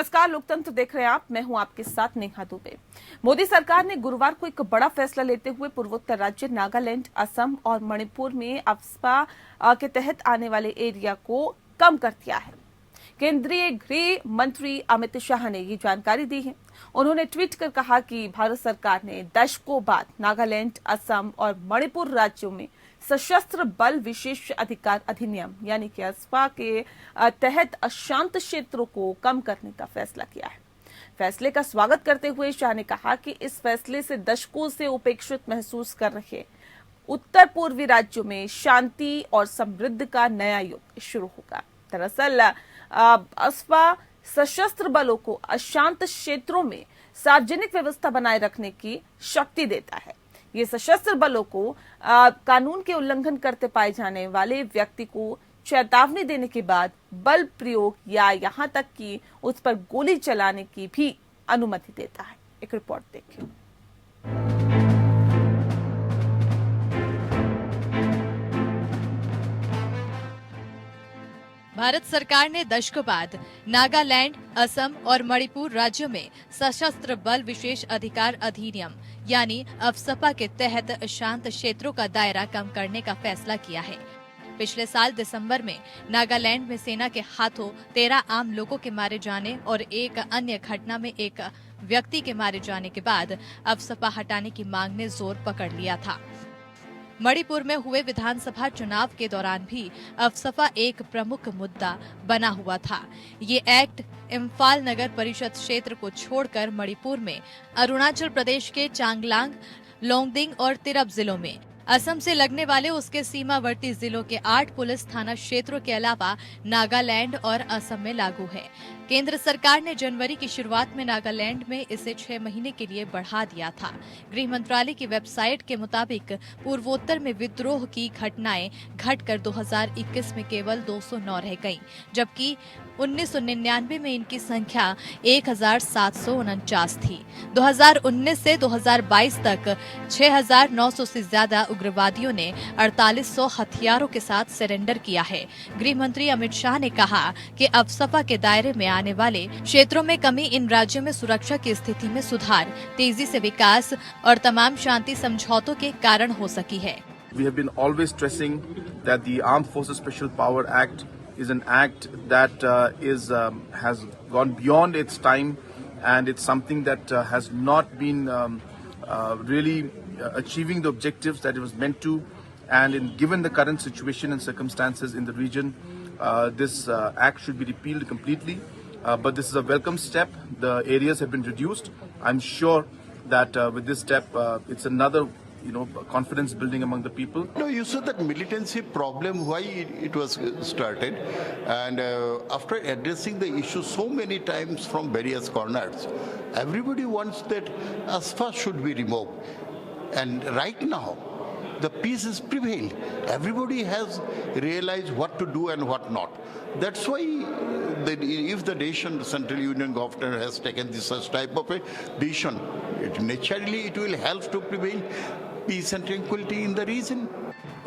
नमस्कार, लोकतंत्र देख रहे हैं आप। मैं हूं आपके साथ नेहा दुबे। मोदी सरकार ने गुरुवार को एक बड़ा फैसला लेते हुए पूर्वोत्तर राज्य नागालैंड, असम और मणिपुर में अफस्पा के तहत आने वाले एरिया को कम कर दिया है। केंद्रीय गृह मंत्री अमित शाह ने ये जानकारी दी है। उन्होंने ट्वीट कर कहा कि भारत सरकार ने दशकों बाद नागालैंड, असम और मणिपुर राज्यों में सशस्त्र बल विशेष अधिकार अधिनियम यानी कि अफस्पा के तहत अशांत क्षेत्रों को कम करने का फैसला किया है। फैसले का स्वागत करते हुए शाह ने कहा कि इस फैसले से दशकों से उपेक्षित महसूस कर रहे उत्तर पूर्वी राज्यों में शांति और समृद्धि का नया युग शुरू होगा। दरअसल अफस्पा सशस्त्र बलों को अशांत क्षेत्रों में सार्वजनिक व्यवस्था बनाए रखने की शक्ति देता है। ये सशस्त्र बलों को कानून के उल्लंघन करते पाए जाने वाले व्यक्ति को चेतावनी देने के बाद बल प्रयोग या यहां तक कि उस पर गोली चलाने की भी अनुमति देता है। एक रिपोर्ट देखिए। भारत सरकार ने दशकों बाद नागालैंड, असम और मणिपुर राज्यों में सशस्त्र बल विशेष अधिकार अधिनियम यानी अफस्पा के तहत शांत क्षेत्रों का दायरा कम करने का फैसला किया है। पिछले साल दिसंबर में नागालैंड में सेना के हाथों 13 आम लोगों के मारे जाने और एक अन्य घटना में एक व्यक्ति के मारे जाने के बाद अफस्पा हटाने की मांग ने जोर पकड़ लिया था। मणिपुर में हुए विधानसभा चुनाव के दौरान भी अफस्पा एक प्रमुख मुद्दा बना हुआ था। ये एक्ट इम्फाल नगर परिषद क्षेत्र को छोड़कर मणिपुर में अरुणाचल प्रदेश के चांगलांग, लोंगडिंग और तिरप जिलों में, असम से लगने वाले उसके सीमावर्ती जिलों के 8 पुलिस थाना क्षेत्रों के अलावा नागालैंड और असम में लागू है। केंद्र सरकार ने जनवरी की शुरुआत में नागालैंड में इसे 6 महीने के लिए बढ़ा दिया था। गृह मंत्रालय की वेबसाइट के मुताबिक पूर्वोत्तर में विद्रोह की घटनाएं घटकर 2021 में केवल 209 रह गईं, जबकि 1999 में इनकी संख्या 1749 थी। 2019 से 2022 तक 6900 से ज्यादा उग्रवादियों ने 4800 हथियारों के साथ सरेंडर किया है। गृह मंत्री अमित शाह ने कहा कि अफस्पा के दायरे में आने वाले क्षेत्रों में कमी इन राज्यों में सुरक्षा की स्थिति में सुधार, तेजी से विकास और तमाम शांति समझौतों के कारण हो सकी है। We have been always stressing that the Armed Forces Special Power Act is an act that has gone beyond its time, and it's something that has not been really achieving the objectives that it was meant to. And given the current situation and circumstances in the region, this act should be repealed completely. But this is a welcome step. The areas have been reduced. I'm sure that with this step, it's another confidence building among the people. No, you said that militancy problem, why it was started, and after addressing the issue so many times from various corners, everybody wants that ASFA should be removed. And right now, the peace has prevailed. Everybody has realized what to do and what not. That's why if the nation, Central Union Government has taken this such type of a decision, naturally it will help to prevail peace and tranquility in the region.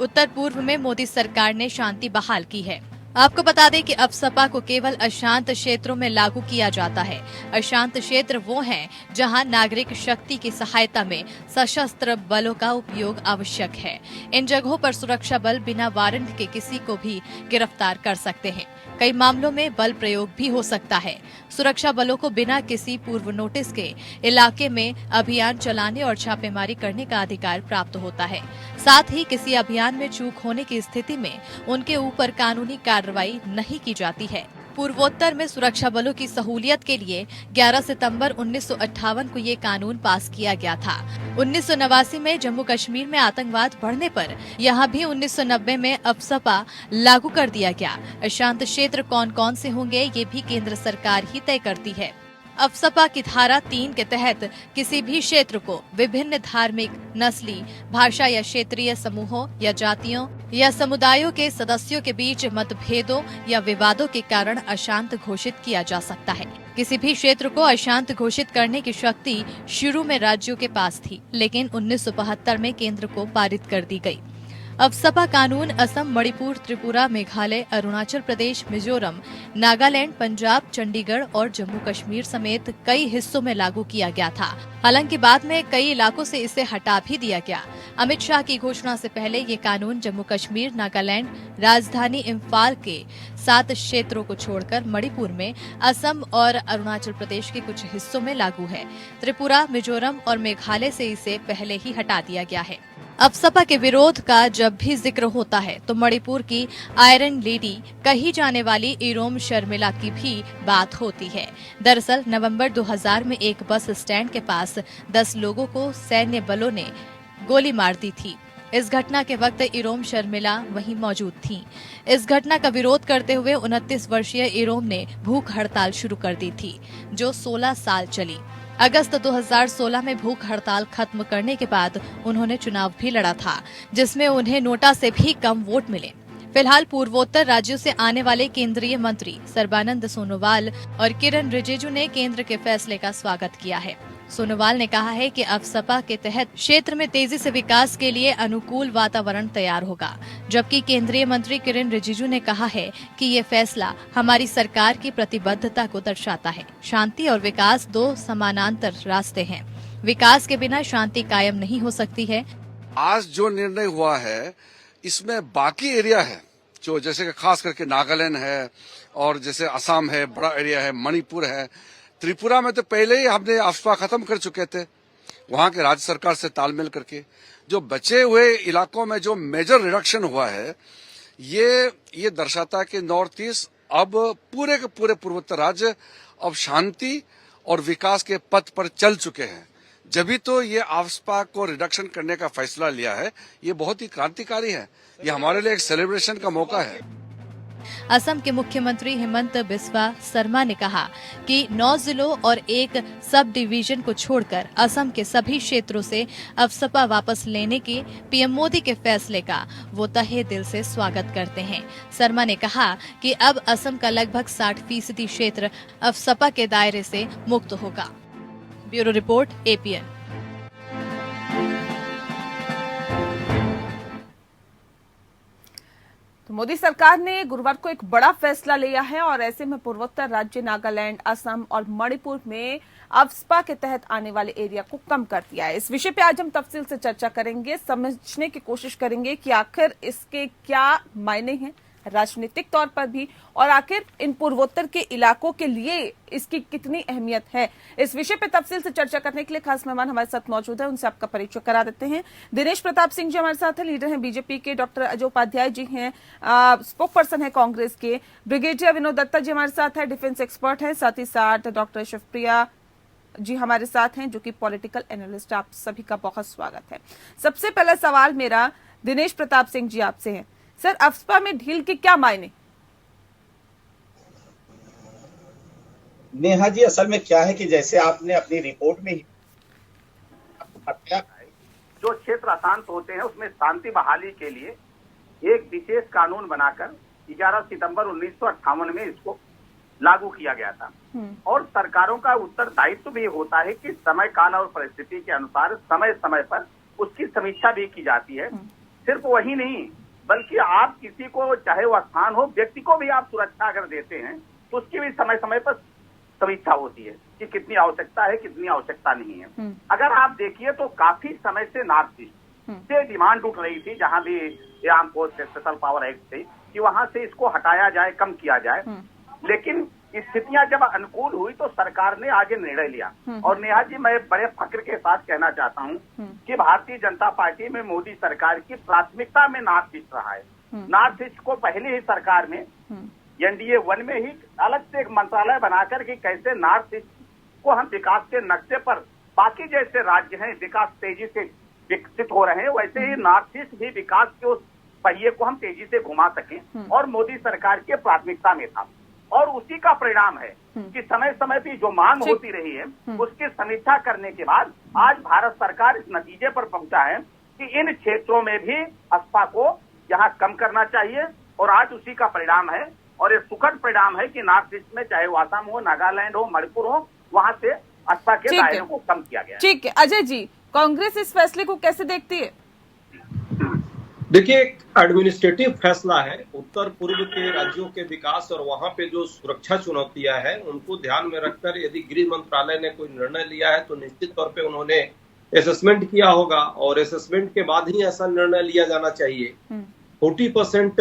उत्तर पूर्व में मोदी सरकार ने शांति बहाल की है। आपको बता दें कि अफस्पा को केवल अशांत क्षेत्रों में लागू किया जाता है। अशांत क्षेत्र वो हैं जहां नागरिक शक्ति की सहायता में सशस्त्र बलों का उपयोग आवश्यक है। इन जगहों पर सुरक्षा बल बिना वारंट के किसी को भी गिरफ्तार कर सकते हैं। कई मामलों में बल प्रयोग भी हो सकता है। सुरक्षा बलों को बिना किसी पूर्व नोटिस के इलाके में अभियान चलाने और छापेमारी करने का अधिकार प्राप्त होता है। साथ ही किसी अभियान में चूक होने की स्थिति में उनके ऊपर कानूनी कार्रवाई नहीं की जाती है। पूर्वोत्तर में सुरक्षा बलों की सहूलियत के लिए 11 सितंबर 1958 को ये कानून पास किया गया था। 1989 में जम्मू कश्मीर में आतंकवाद बढ़ने पर यहाँ भी 1990 में अफस्पा लागू कर दिया गया। अशांत क्षेत्र कौन कौन से होंगे ये भी केंद्र सरकार ही तय करती है। अफस्पा की धारा 3 के तहत किसी भी क्षेत्र को विभिन्न धार्मिक, नस्ली, भाषा या क्षेत्रीय समूहों या जातियों या समुदायों के सदस्यों के बीच मतभेदों या विवादों के कारण अशांत घोषित किया जा सकता है। किसी भी क्षेत्र को अशांत घोषित करने की शक्ति शुरू में राज्यों के पास थी, लेकिन 1972 में केंद्र को पारित कर दी गई। अफसपा कानून असम, मणिपुर, त्रिपुरा, मेघालय, अरुणाचल प्रदेश, मिजोरम, नागालैंड, पंजाब, चंडीगढ़ और जम्मू कश्मीर समेत कई हिस्सों में लागू किया गया था। हालांकि बाद में कई इलाकों से इसे हटा भी दिया गया। अमित शाह की घोषणा से पहले ये कानून जम्मू कश्मीर, नागालैंड, राजधानी इम्फाल के 7 क्षेत्रों को छोड़कर मणिपुर में, असम और अरुणाचल प्रदेश के कुछ हिस्सों में लागू है। त्रिपुरा, मिजोरम और मेघालय से इसे पहले ही हटा दिया गया है। अफसपा के विरोध का जब भी जिक्र होता है तो मणिपुर की आयरन लेडी कही जाने वाली इरोम शर्मिला की भी बात होती है। दरअसल नवंबर 2000 में एक बस स्टैंड के पास 10 लोगों को सैन्य बलों ने गोली मार दी थी। इस घटना के वक्त इरोम शर्मिला वहीं मौजूद थीं। इस घटना का विरोध करते हुए 29 वर्षीय इरोम ने भूख हड़ताल शुरू कर दी थी, जो 16 साल चली। अगस्त 2016 में भूख हड़ताल खत्म करने के बाद उन्होंने चुनाव भी लड़ा था, जिसमें उन्हें नोटा से भी कम वोट मिले। फिलहाल पूर्वोत्तर राज्यों से आने वाले केंद्रीय मंत्री सर्बानंद सोनोवाल और किरण रिजिजू ने केंद्र के फैसले का स्वागत किया है। सोनोवाल ने कहा है कि अफसपा के तहत क्षेत्र में तेजी से विकास के लिए अनुकूल वातावरण तैयार होगा, जबकि केंद्रीय मंत्री किरण रिजिजू ने कहा है कि ये फैसला हमारी सरकार की प्रतिबद्धता को दर्शाता है। शांति और विकास 2 समानांतर रास्ते हैं। विकास के बिना शांति कायम नहीं हो सकती है। आज जो निर्णय हुआ है इसमें बाकी एरिया है जो जैसे कि खास करके नागालैंड है और जैसे असम है, बड़ा एरिया है, मणिपुर है, त्रिपुरा में तो पहले ही हमने अफसपा खत्म कर चुके थे वहां के राज्य सरकार से तालमेल करके। जो बचे हुए इलाकों में जो मेजर रिडक्शन हुआ है ये दर्शाता है कि नॉर्थ ईस्ट अब पूरे के पूरे पूर्वोत्तर राज्य अब शांति और विकास के पथ पर चल चुके हैं। जभी तो ये अफसपा को रिडक्शन करने का फैसला लिया है, ये बहुत ही क्रांतिकारी है। ये हमारे लिए एक सेलिब्रेशन का मौका है। असम के मुख्यमंत्री हिमंत बिस्वा शर्मा ने कहा कि 9 जिलों और एक सब डिवीजन को छोड़कर असम के सभी क्षेत्रों से अफसपा वापस लेने के पीएम मोदी के फैसले का वो तहे दिल से स्वागत करते हैं। शर्मा ने कहा कि अब असम का लगभग 60% क्षेत्र अफसपा के दायरे से मुक्त होगा। Bureau report, APN. तो मोदी सरकार ने गुरुवार को एक बड़ा फैसला लिया है और ऐसे में पूर्वोत्तर राज्य नागालैंड, असम और मणिपुर में अफसपा के तहत आने वाले एरिया को कम कर दिया है। इस विषय पे आज हम तफसील से चर्चा करेंगे, समझने की कोशिश करेंगे कि आखिर इसके क्या मायने हैं राजनीतिक तौर पर भी, और आखिर इन पूर्वोत्तर के इलाकों के लिए इसकी कितनी अहमियत है। इस विषय पर तफसील से चर्चा करने के लिए खास मेहमान हमारे साथ मौजूद है, उनसे आपका परिचय करा देते हैं। दिनेश प्रताप सिंह जी हमारे साथ हैं, लीडर हैं बीजेपी के। डॉक्टर अजय उपाध्याय जी हैं, स्पोक पर्सन है कांग्रेस के। ब्रिगेडियर विनोद दत्ता जी हमारे साथ है, डिफेंस एक्सपर्ट हैं। साथ ही साथ डॉक्टर शिवप्रिया जी हमारे साथ हैं, जो कि पॉलिटिकल एनालिस्ट। आप सभी का बहुत स्वागत है। सबसे पहला सवाल मेरा दिनेश प्रताप सिंह जी आपसे है। सर, अफसपा में ढील के क्या मायने? नेहा जी, असल में क्या है कि जैसे आपने अपनी रिपोर्ट में ही जो क्षेत्र अशांत होते हैं उसमें शांति बहाली के लिए एक विशेष कानून बनाकर 11 सितंबर 1958 में इसको लागू किया गया था। और सरकारों का उत्तरदायित्व भी होता है कि समय काल और परिस्थिति के अनुसार समय समय पर उसकी समीक्षा भी की जाती है। सिर्फ वही नहीं, बल्कि आप किसी को, चाहे वह स्थान हो, व्यक्ति को भी आप सुरक्षा अगर देते हैं तो उसकी भी समय समय पर समीक्षा होती है कि कितनी आवश्यकता है, कितनी आवश्यकता नहीं है। अगर आप देखिए तो काफी समय से नॉर्थ ईस्ट से डिमांड उठ रही थी, जहां भी arm force special power act थी, कि वहां से इसको हटाया जाए, कम किया जाए। लेकिन स्थितियां जब अनुकूल हुई तो सरकार ने आगे निर्णय लिया। और नेहा जी, मैं बड़े फक्र के साथ कहना चाहता हूं कि भारतीय जनता पार्टी में मोदी सरकार की प्राथमिकता में नॉर्थ ईस्ट रहा है। नॉर्थ ईस्ट को पहले ही सरकार में एनडीए 1 में ही अलग से एक मंत्रालय बनाकर कि कैसे नॉर्थ ईस्ट को हम विकास के नक्शे पर, बाकी जैसे राज्य हैं विकास तेजी से विकसित हो रहे हैं, वैसे ही नॉर्थ ईस्ट भी विकास के उस पहिए को हम तेजी से घुमा सकें, और मोदी सरकार के प्राथमिकता में था। और उसी का परिणाम है कि समय समय पर जो मांग होती रही है उसकी समीक्षा करने के बाद आज भारत सरकार इस नतीजे पर पहुंचा है कि इन क्षेत्रों में भी अफसपा को यहाँ कम करना चाहिए, और आज उसी का परिणाम है। और ये सुखद परिणाम है कि नॉर्थ ईस्ट में, चाहे वो असम हो, नागालैंड हो, मणिपुर हो, वहां से अफसपा के दायरे को कम किया गया। ठीक है अजय जी, कांग्रेस इस फैसले को कैसे देखती है? देखिए, एक एडमिनिस्ट्रेटिव फैसला है। उत्तर पूर्व के राज्यों के विकास और वहां पे जो सुरक्षा चुनौतियां हैं उनको ध्यान में रखकर यदि गृह मंत्रालय ने कोई निर्णय लिया है तो निश्चित तौर पे उन्होंने असेसमेंट किया होगा और असेसमेंट के बाद ही ऐसा निर्णय लिया जाना चाहिए। 40%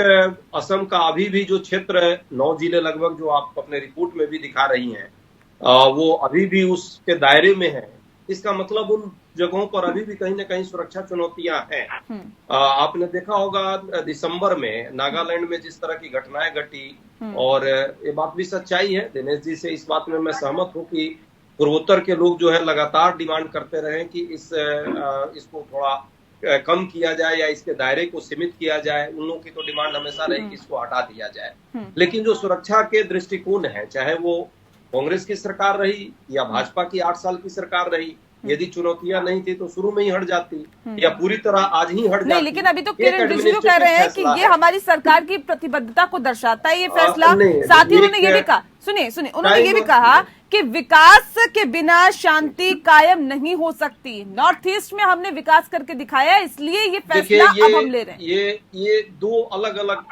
असम का अभी भी जो क्षेत्र है, 9 जिले लगभग जो आप अपने रिपोर्ट में भी दिखा रही हैं, वो अभी भी उसके दायरे में है। इसका मतलब उन जगहों पर अभी भी कहीं ना कहीं सुरक्षा चुनौतियां हैं। आपने देखा होगा दिसंबर में नागालैंड में जिस तरह की घटनाएं घटी, और ये बात भी सच्चाई है। दिनेश जी से इस बात में मैं सहमत हूं कि पूर्वोत्तर के लोग जो है लगातार डिमांड करते रहे कि इसको थोड़ा कम किया जाए या इसके दायरे को सीमित किया जाए। उन लोगों की तो डिमांड हमेशा रही कि इसको हटा दिया जाए। लेकिन जो सुरक्षा के दृष्टिकोण है, चाहे वो कांग्रेस की सरकार रही या भाजपा की 8 साल की सरकार रही, यदि चुनौतियां नहीं थी तो शुरू में ही हट जाती या पूरी तरह आज ही हट जाती। नहीं, लेकिन अभी तो किरण रिजिजू कह रहे हैं कि ये हमारी सरकार की प्रतिबद्धता को दर्शाता है ये फैसला। साथ ही उन्होंने ये भी कहा, सुनिए उन्होंने ये भी कहा कि विकास के बिना शांति कायम नहीं हो सकती। नॉर्थ ईस्ट में हमने विकास करके दिखाया, इसलिए ये फैसला अब हम ले रहे हैं। ये दो अलग अलग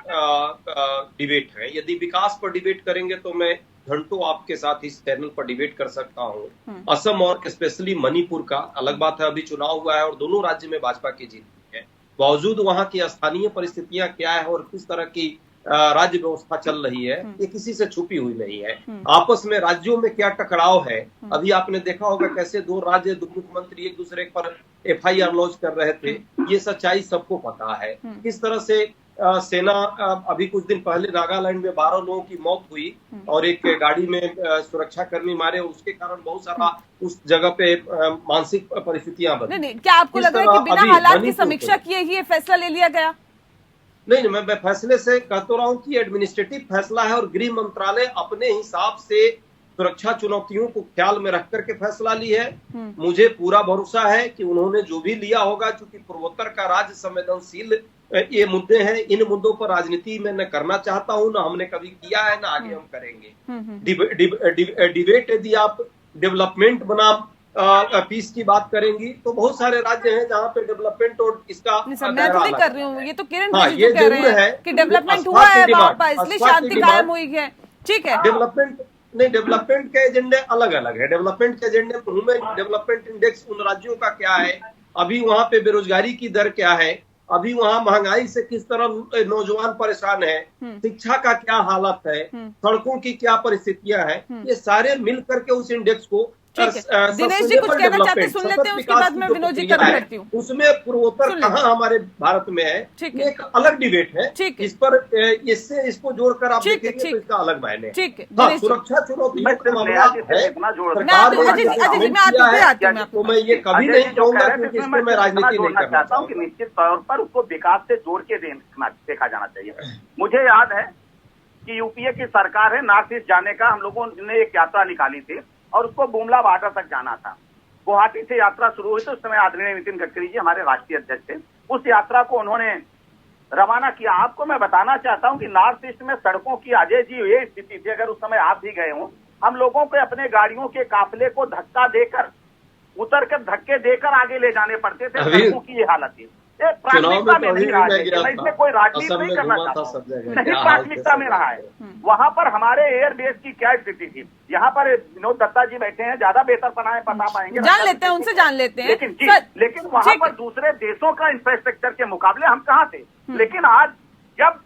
डिबेट है। यदि विकास पर डिबेट करेंगे तो मैं घंटों आपके साथ इस चैनल पर डिबेट कर सकता हूँ। असम और स्पेशली मणिपुर का अलग बात है, अभी चुनाव हुआ है और दोनों राज्य में भाजपा की जीत है। बावजूद वहां की स्थानीय परिस्थितियां क्या है और किस तरह की राज्य व्यवस्था चल रही है, ये किसी से छुपी हुई नहीं है। आपस में राज्यों में क्या टकराव है, अभी आपने देखा होगा कैसे 2 राज्य 2 मुख्यमंत्री एक दूसरे पर FIR लॉन्च कर रहे थे। ये सच्चाई सबको पता है। किस तरह से सेना अभी कुछ दिन पहले नागालैंड में 12 लोगों की मौत हुई और एक गाड़ी में सुरक्षा कर्मी मारे, उसके कारण बहुत सारा उस जगह पे मानसिक परिस्थितियां बनी। नहीं, क्या आपको लग रहा है कि बिना हालात की समीक्षा किए ही ये फैसला ले लिया गया? नहीं, मैं फैसले से कहता रहा हूं कि एडमिनिस्ट्रेटिव फैसला है और गृह मंत्रालय अपने हिसाब से सुरक्षा चुनौतियों को ख्याल में रख करके फैसला ली है। मुझे पूरा भरोसा है कि उन्होंने जो भी लिया होगा, क्योंकि पूर्वोत्तर का राज्य संवेदनशील ये मुद्दे हैं, इन मुद्दों पर राजनीति में न करना चाहता हूं, न हमने कभी किया है, न आगे हम करेंगे। डिबेट यदि आप डेवलपमेंट बनाम पीस की बात करेंगी तो बहुत सारे राज्य हैं जहां पे डेवलपमेंट और इसका मैं तो नहीं कर रही हूँ, ये तो किरण रिजिजू कह रहे हैं कि डेवलपमेंट हुआ है वहां पर, इसलिए शांति कायम हुई है। ठीक है, डेवलपमेंट के एजेंडे अलग अलग है। डेवलपमेंट के एजेंडे में डेवलपमेंट इंडेक्स उन राज्यों का क्या है, अभी वहां पे बेरोजगारी की दर क्या है, अभी वहां महंगाई से किस तरह नौजवान परेशान है, शिक्षा का क्या हालत है, सड़कों की क्या परिस्थितियां हैं, ये सारे मिल करके उस इंडेक्स को दिनेश जी कुछ कहना चाहते हैं, सुन लेते हैं, उसके बाद मैं विनोद जी करती हूँ। उसमें पूर्वोत्तर कहाँ हमारे भारत में है, ये एक अलग डिबेट है। इस पर इसको जोड़कर आप देखेंगे तो इसका अलग मायने है। ठीक है, सुरक्षा चुनौतियों का मामला है, तो मैं ये कभी नहीं कहूंगा क्योंकि इसमें मैं राजनीति नहीं करना चाहता हूँ कि निश्चित तौर पर उसको विकास से जोड़ के देखा जाना चाहिए। मुझे याद है कि यूपीए की सरकार है, नॉर्थ ईस्ट जाने का हम लोगों ने एक यात्रा निकाली थी और उसको बुमला बॉर्डर तक जाना था। गुवाहाटी से यात्रा शुरू हुई तो उस समय आदरणीय नितिन गडकरी जी हमारे राष्ट्रीय अध्यक्ष थे। उस यात्रा को उन्होंने रवाना किया। आपको मैं बताना चाहता हूं कि नॉर्थ ईस्ट में सड़कों की अजय जी ये स्थिति थी, अगर उस समय आप भी गए हों, हम लोगों को अपने गाड़ियों के काफिले को धक्का देकर, उतर कर धक्के देकर आगे ले जाने पड़ते थे। सड़कों की ये हालत थी। प्राथमिकता में नहीं रहा है, इसमें कोई राजनीति नहीं करना चाहता, नहीं प्राथमिकता में रहा है। वहां पर हमारे एयर बेस की क्या स्थिति थी, यहाँ पर विनोद दत्ता जी बैठे हैं, ज्यादा बेहतर बता पाएंगे, जान लेते हैं, उनसे जान लेते हैं। लेकिन वहां पर दूसरे देशों का इंफ्रास्ट्रक्चर के मुकाबले हम कहाँ थे। लेकिन आज जब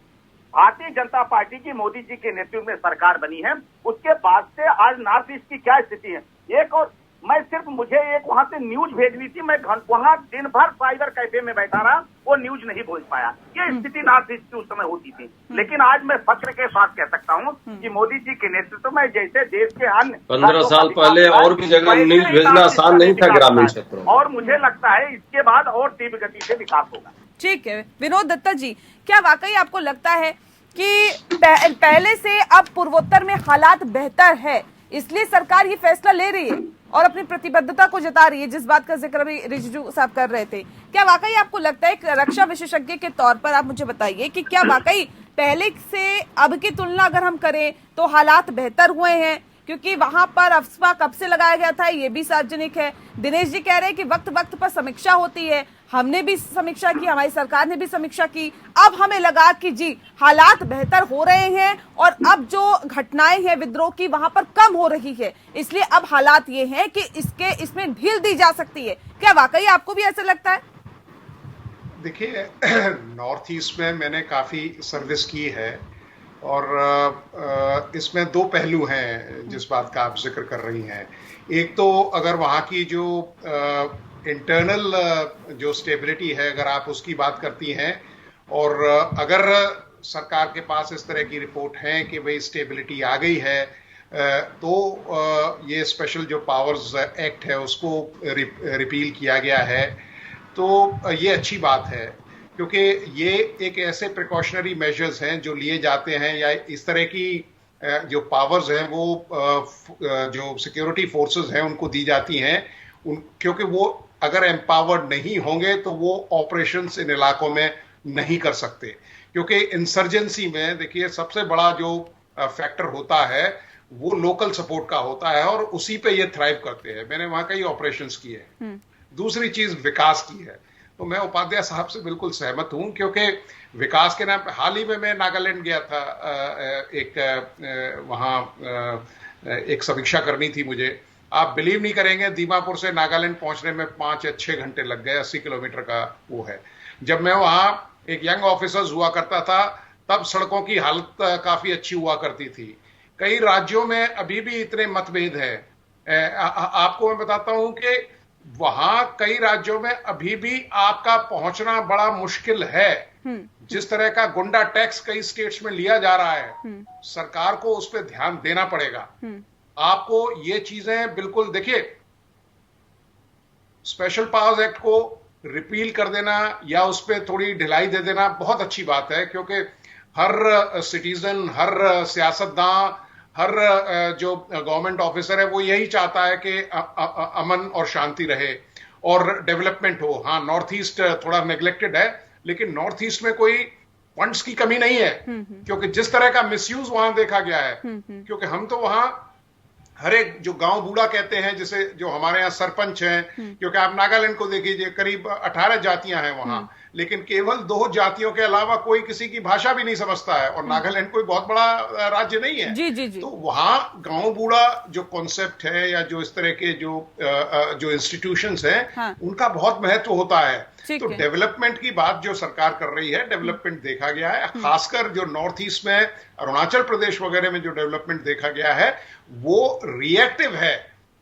भारतीय जनता पार्टी की मोदी जी के नेतृत्व में सरकार बनी है, उसके बाद से आज नॉर्थ ईस्ट की क्या स्थिति है। एक और मैं सिर्फ मुझे एक वहां से न्यूज भेजनी थी, मैं वहां दिन भर साइबर कैफे में बैठा रहा, वो न्यूज नहीं भेज पाया। ये स्थिति नॉर्थ ईस्ट की उस समय होती थी। लेकिन आज मैं फख्र के साथ कह सकता हूं कि मोदी जी के नेतृत्व में जैसे देश के अन्य 15 साल पहले और भी जगह न्यूज भेजना आसान नहीं था ग्रामीण क्षेत्रों, और मुझे लगता है इसके बाद और तीव्र गति से विकास होगा। ठीक है, विनोद दत्ता जी, क्या वाकई आपको लगता है कि पहले से अब पूर्वोत्तर में हालात बेहतर है, इसलिए सरकार ये फैसला ले रही है और अपनी प्रतिबद्धता को जता रही है, जिस बात का जिक्र अभी रिजिजू साहब कर रहे थे? क्या वाकई आपको लगता है, एक रक्षा विशेषज्ञ के तौर पर आप मुझे बताइए कि क्या वाकई पहले से अब की तुलना अगर हम करें तो हालात बेहतर हुए हैं? क्योंकि वहां पर अफस्पा कब से लगाया गया था ये भी सार्वजनिक है। दिनेश जी कह रहे हैं कि वक्त वक्त पर समीक्षा होती है, हमने भी समीक्षा की, हमारी सरकार ने भी समीक्षा की। अब हमें लगा कि जी हालात बेहतर हो रहे हैं और अब जो घटनाएं हैं विद्रोह की वहां पर कम हो रही है, इसलिए अब हालात ये हैं कि इसमें ढील दी जा सकती है। क्या वाकई आपको भी ऐसा लगता है? देखिए, नॉर्थ ईस्ट में मैंने काफ़ी सर्विस की है और इसमें दो पहलू हैं जिस बात का आप जिक्र कर रही हैं। एक तो अगर वहाँ की जो इंटरनल जो स्टेबिलिटी है, अगर आप उसकी बात करती हैं, और अगर सरकार के पास इस तरह की रिपोर्ट है कि भाई स्टेबिलिटी आ गई है, तो ये स्पेशल जो पावर्स एक्ट है उसको रिपील किया गया है, तो ये अच्छी बात है, क्योंकि ये एक ऐसे प्रिकॉशनरी मेजर्स हैं जो लिए जाते हैं, या इस तरह की जो पावर्स हैं वो जो सिक्योरिटी फोर्सेस हैं उनको दी जाती हैं, क्योंकि वो अगर एम्पावर्ड नहीं होंगे तो वो ऑपरेशंस इन इलाकों में नहीं कर सकते। क्योंकि इंसर्जेंसी में देखिए सबसे बड़ा जो फैक्टर होता है वो लोकल सपोर्ट का होता है और उसी पे ये थ्राइव करते हैं। मैंने वहां कई ऑपरेशंस किए हैं। दूसरी चीज विकास की है, तो मैं उपाध्याय साहब से बिल्कुल सहमत हूं, क्योंकि विकास के नाम पे हाल ही में मैं नागालैंड गया था, वहां एक समीक्षा करनी थी मुझे। आप बिलीव नहीं करेंगे, दीमापुर से नागालैंड पहुंचने में 5 या 6 घंटे लग गए। 80 किलोमीटर का वो है। जब मैं वहां एक यंग ऑफिसर्स हुआ करता था तब सड़कों की हालत काफी अच्छी हुआ करती थी। कई राज्यों में अभी भी इतने मतभेद हैं। आपको मैं बताता हूं कि वहां कई राज्यों में अभी भी आपका पहुंचना बड़ा मुश्किल है। जिस तरह का गुंडा टैक्स कई स्टेट्स में लिया जा रहा है, सरकार को उस पर ध्यान देना पड़ेगा। आपको ये चीजें बिल्कुल, देखिए, स्पेशल पावर्स एक्ट को रिपील कर देना या उस पर थोड़ी ढिलाई दे देना बहुत अच्छी बात है, क्योंकि हर सिटीजन, हर सियासतदान, हर जो गवर्नमेंट ऑफिसर है वो यही चाहता है कि अमन और शांति रहे और डेवलपमेंट हो। हाँ, नॉर्थ ईस्ट थोड़ा नेग्लेक्टेड है, लेकिन नॉर्थ ईस्ट में कोई फंड्स की कमी नहीं है, क्योंकि जिस तरह का मिसयूज वहां देखा गया है, क्योंकि हम तो वहां हर एक जो गांव बूढ़ा कहते हैं, जिसे जो हमारे यहाँ सरपंच हैं, क्योंकि आप नागालैंड को देखिए, करीब 18 जातियां हैं वहां, लेकिन केवल 2 जातियों के अलावा कोई किसी की भाषा भी नहीं समझता है, और नागालैंड कोई बहुत बड़ा राज्य नहीं है। जी। तो वहां गांव बूढ़ा जो कॉन्सेप्ट है या जो इस तरह के जो इंस्टीट्यूशंस हैं, हाँ, उनका बहुत महत्व होता है। तो डेवलपमेंट की बात जो सरकार कर रही है, डेवलपमेंट देखा गया है, खासकर जो नॉर्थ ईस्ट में, अरुणाचल प्रदेश वगैरह में जो डेवलपमेंट देखा गया है वो रिएक्टिव है,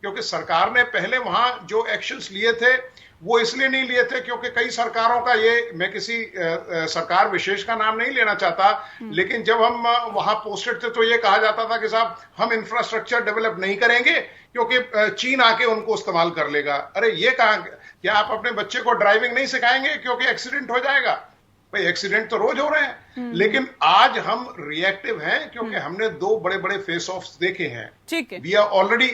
क्योंकि सरकार ने पहले वहां जो एक्शंस लिए थे वो इसलिए नहीं लिए थे क्योंकि कई सरकारों का, ये मैं किसी सरकार विशेष का नाम नहीं लेना चाहता, लेकिन जब हम वहां पोस्टेड थे तो ये कहा जाता था कि साहब हम इंफ्रास्ट्रक्चर डेवलप नहीं करेंगे क्योंकि चीन आके उनको इस्तेमाल कर लेगा। अरे ये कहा, क्या आप अपने बच्चे को ड्राइविंग नहीं सिखाएंगे क्योंकि एक्सीडेंट हो जाएगा? भाई एक्सीडेंट तो रोज हो रहे हैं, लेकिन आज हम रिएक्टिव हैं क्योंकि हमने 2 बड़े बड़े फेस ऑफ्स देखे हैं। ठीक है, वी आर ऑलरेडी,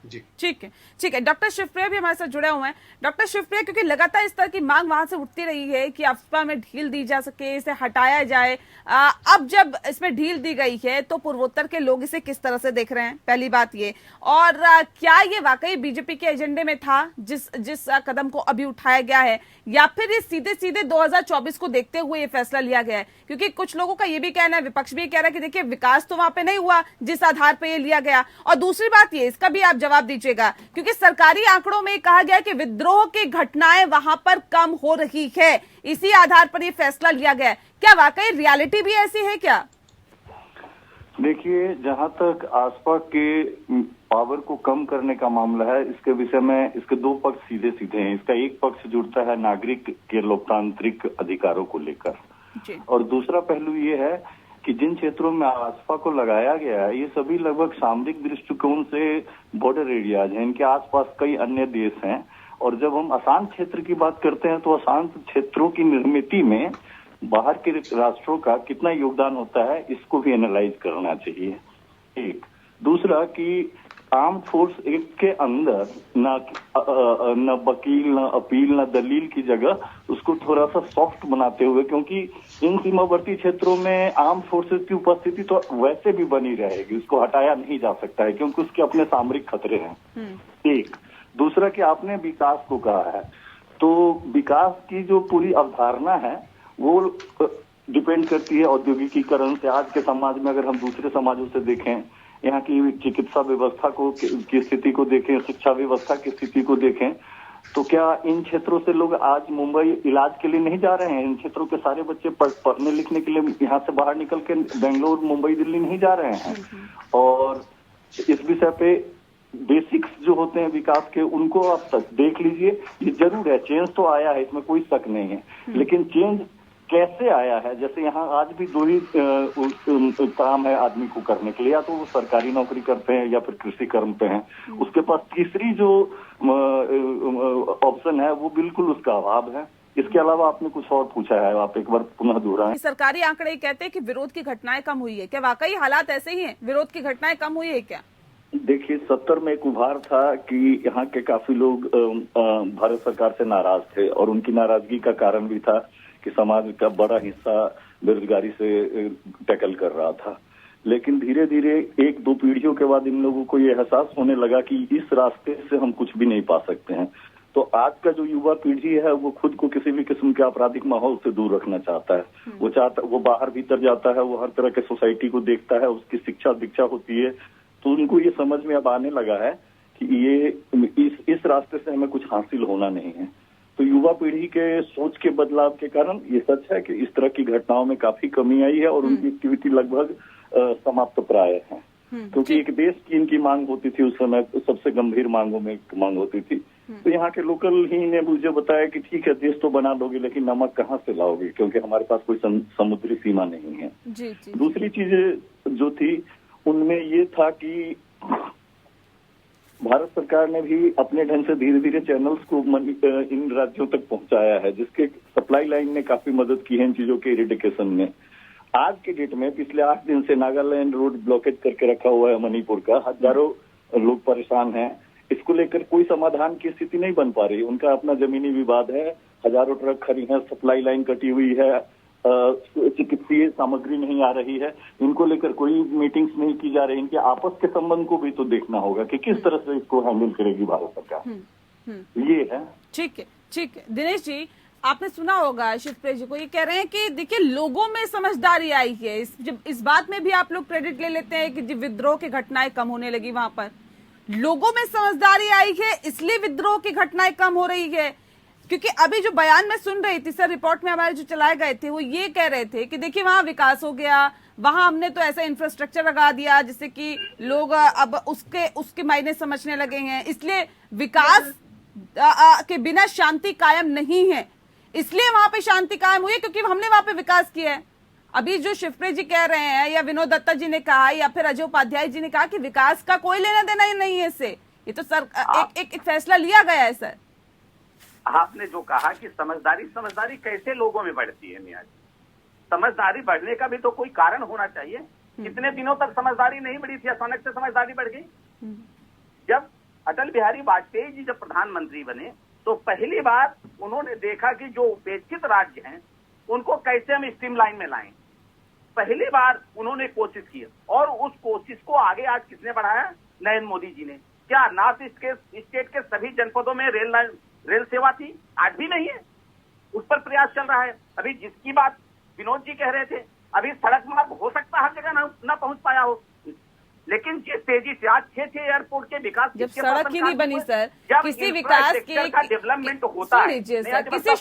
जी ठीक है। डॉक्टर शिवप्रिया भी हमारे साथ जुड़े हुए हैं। डॉक्टर शिवप्रिया, क्योंकि लगातार इस तरह की मांग वहां से उठती रही है कि अफस्पा में ढील दी जा सके, इसे हटाया जाए। अब जब इसमें ढील दी गई है तो पूर्वोत्तर के लोग इसे किस तरह से देख रहे हैं, पहली बात ये, और क्या ये वाकई बीजेपी के एजेंडे में था जिस कदम को अभी उठाया गया है, या फिर ये सीधे 2024 को देखते हुए ये फैसला लिया गया है? क्योंकि कुछ लोगों का ये भी कहना है, विपक्ष भी कह रहा है कि देखिए विकास तो वहां पे नहीं हुआ जिस आधार पर ये लिया गया, और दूसरी बात ये, इसका भी आप जवाब दीजिएगा, क्योंकि सरकारी आंकड़ों में कहा गया कि विद्रोह की घटनाएं वहां पर कम हो रही है, इसी आधार पर ये फैसला लिया गया है। क्या वाकई रियलिटी भी ऐसी है क्या? देखिए, जहां तक आसपा के पावर को कम करने का मामला है, इसके विषय में इसके 2 पक्ष सीधे हैं। इसका एक पक्ष जुड़ता है नागरिक के लोकतांत्रिक अधिकारों को लेकर, और दूसरा पहलू ये है कि जिन क्षेत्रों में आसपा को लगाया गया है, ये सभी लगभग सामरिक दृष्टिकोण से बॉर्डर एरियाज हैं। इनके आसपास कई अन्य देश हैं, और जब हम अशांत क्षेत्र की बात करते हैं तो अशांत क्षेत्रों की निर्मित में बाहर के राष्ट्रों का कितना योगदान होता है, इसको भी एनालाइज करना चाहिए। एक दूसरा कि आर्म फोर्स एक्ट के अंदर न वकील, न अपील, न दलील की जगह उसको थोड़ा सा सॉफ्ट बनाते हुए, क्योंकि इन सीमावर्ती क्षेत्रों में आर्म फोर्सेस की उपस्थिति तो वैसे भी बनी रहेगी, उसको हटाया नहीं जा सकता है क्योंकि उसके अपने सामरिक खतरे हैं। एक दूसरा कि आपने विकास को कहा है, तो विकास की जो पूरी अवधारणा है वो डिपेंड करती है औद्योगिकीकरण से। आज के समाज में अगर हम दूसरे समाजों से देखें, यहाँ की चिकित्सा व्यवस्था को की स्थिति को देखें, शिक्षा व्यवस्था की स्थिति को देखें, तो क्या इन क्षेत्रों से लोग आज मुंबई इलाज के लिए नहीं जा रहे हैं? इन क्षेत्रों के सारे बच्चे पढ़ने लिखने के लिए यहाँ से बाहर निकल के बेंगलोर, मुंबई, दिल्ली नहीं जा रहे हैं। और इस विषय पे बेसिक्स जो होते हैं विकास के, उनको आप तक देख लीजिए। ये जरूर है, चेंज तो आया है, इसमें कोई शक नहीं है, लेकिन चेंज कैसे आया है? जैसे यहाँ आज भी दो ही काम है आदमी को करने के लिए, या तो वो सरकारी नौकरी करते हैं या फिर कृषि कर्म पे हैं। उसके पास तीसरी जो ऑप्शन है वो बिल्कुल उसका अभाव है। इसके अलावा आपने कुछ और पूछा है, आप एक बार पुनः दोहराएं। सरकारी आंकड़े कहते हैं कि विरोध की घटनाएं कम हुई है, क्या वाकई हालात ऐसे ही हैं? विरोध की घटनाएं कम हुई है क्या? देखिए, 70 में एक उभार था कि यहाँ के काफी लोग भारत सरकार से नाराज थे, और उनकी नाराजगी का कारण भी था कि समाज का बड़ा हिस्सा बेरोजगारी से टैकल कर रहा था। लेकिन धीरे धीरे 1-2 पीढ़ियों के बाद इन लोगों को ये एहसास होने लगा कि इस रास्ते से हम कुछ भी नहीं पा सकते हैं। तो आज का जो युवा पीढ़ी है वो खुद को किसी भी किस्म के आपराधिक माहौल से दूर रखना चाहता है। वो बाहर भीतर जाता है, वो हर तरह के सोसाइटी को देखता है, उसकी शिक्षा दीक्षा होती है, तो उनको ये समझ में अब आने लगा है कि ये इस रास्ते से हमें कुछ हासिल होना नहीं है। तो युवा पीढ़ी के सोच के बदलाव के कारण ये सच है कि इस तरह की घटनाओं में काफी कमी आई है, और उनकी एक्टिविटी लगभग समाप्त प्राय है। क्योंकि एक देश की इनकी मांग होती थी उस समय, सबसे गंभीर मांगों में एक मांग होती थी। तो यहाँ के लोकल ही ने मुझे बताया कि ठीक है, देश तो बना लोगे, लेकिन नमक कहाँ से लाओगे, क्योंकि हमारे पास कोई समुद्री सीमा नहीं है। दूसरी चीजें जो थी उनमें ये था कि भारत सरकार ने भी अपने ढंग से धीरे धीरे चैनल्स को इन राज्यों तक पहुंचाया है, जिसके सप्लाई लाइन ने काफी मदद की है इन चीजों के इरिडिकेशन में। आज के डेट में पिछले 8 दिन से नागालैंड रोड ब्लॉकेज करके रखा हुआ है मणिपुर का, हजारों लोग परेशान हैं। इसको लेकर कोई समाधान की स्थिति नहीं बन पा रही। उनका अपना जमीनी विवाद है, हजारों ट्रक खड़ी हैं, सप्लाई लाइन कटी हुई है, चिकित्सीय सामग्री नहीं आ रही है, इनको लेकर कोई मीटिंग्स नहीं की जा रही। इनके आपस के संबंध को भी तो देखना होगा कि किस तरह से इसको हैंडल करेगी भारत सरकार। ये है। ठीक है दिनेश जी, आपने सुना होगा शिवप्रिया जी को, ये कह रहे हैं कि देखिए लोगों में समझदारी आई है। इस बात में भी आप लोग क्रेडिट ले लेते हैं कि विद्रोह की घटनाएं कम होने लगी, वहां पर लोगों में समझदारी आई है, इसलिए विद्रोह की घटनाएं कम हो रही है। क्योंकि अभी जो बयान में सुन रही थी सर, रिपोर्ट में हमारे जो चलाए गए थे, वो ये कह रहे थे कि देखिए वहां विकास हो गया, वहां हमने तो ऐसा इंफ्रास्ट्रक्चर लगा दिया जिससे कि लोग अब उसके मायने समझने लगे हैं, इसलिए विकास के बिना शांति कायम नहीं है, इसलिए वहां पे शांति कायम हुई है क्योंकि हमने वहां पे विकास किया है। अभी जो शिवप्रिया जी कह रहे हैं, या विनोद दत्ता जी ने कहा, या फिर अजय उपाध्याय जी ने कहा कि विकास का कोई लेना देना ही नहीं है इससे, ये तो सर एक फैसला लिया गया है। सर आपने जो कहा कि समझदारी कैसे लोगों में बढ़ती है मियां जी, समझदारी बढ़ने का भी तो कोई कारण होना चाहिए। कितने दिनों तक समझदारी नहीं बढ़ी थी, अचानक से समझदारी बढ़ गई। जब अटल बिहारी वाजपेयी जी जब प्रधानमंत्री बने तो पहली बार उन्होंने देखा कि जो उपेक्षित राज्य हैं उनको कैसे हम स्ट्रीमलाइन में लाएं। पहली बार उन्होंने कोशिश की, और उस कोशिश को आगे आज किसने बढ़ाया? नरेंद्र मोदी जी ने। क्या नॉर्थ ईस्ट के स्टेट के सभी जनपदों में रेल सेवा थी? आज भी नहीं है, उस पर प्रयास चल रहा है। अभी जिसकी बात विनोद जी कह रहे थे, अभी सड़क मार्ग हो सकता है हर जगह न पहुंच पाया हो, लेकिन जिस तेजी से आज 6 एयरपोर्ट के विकास, जब सड़क ही नहीं बनी सर, किसी विकास के डेवलपमेंट होता है, किसी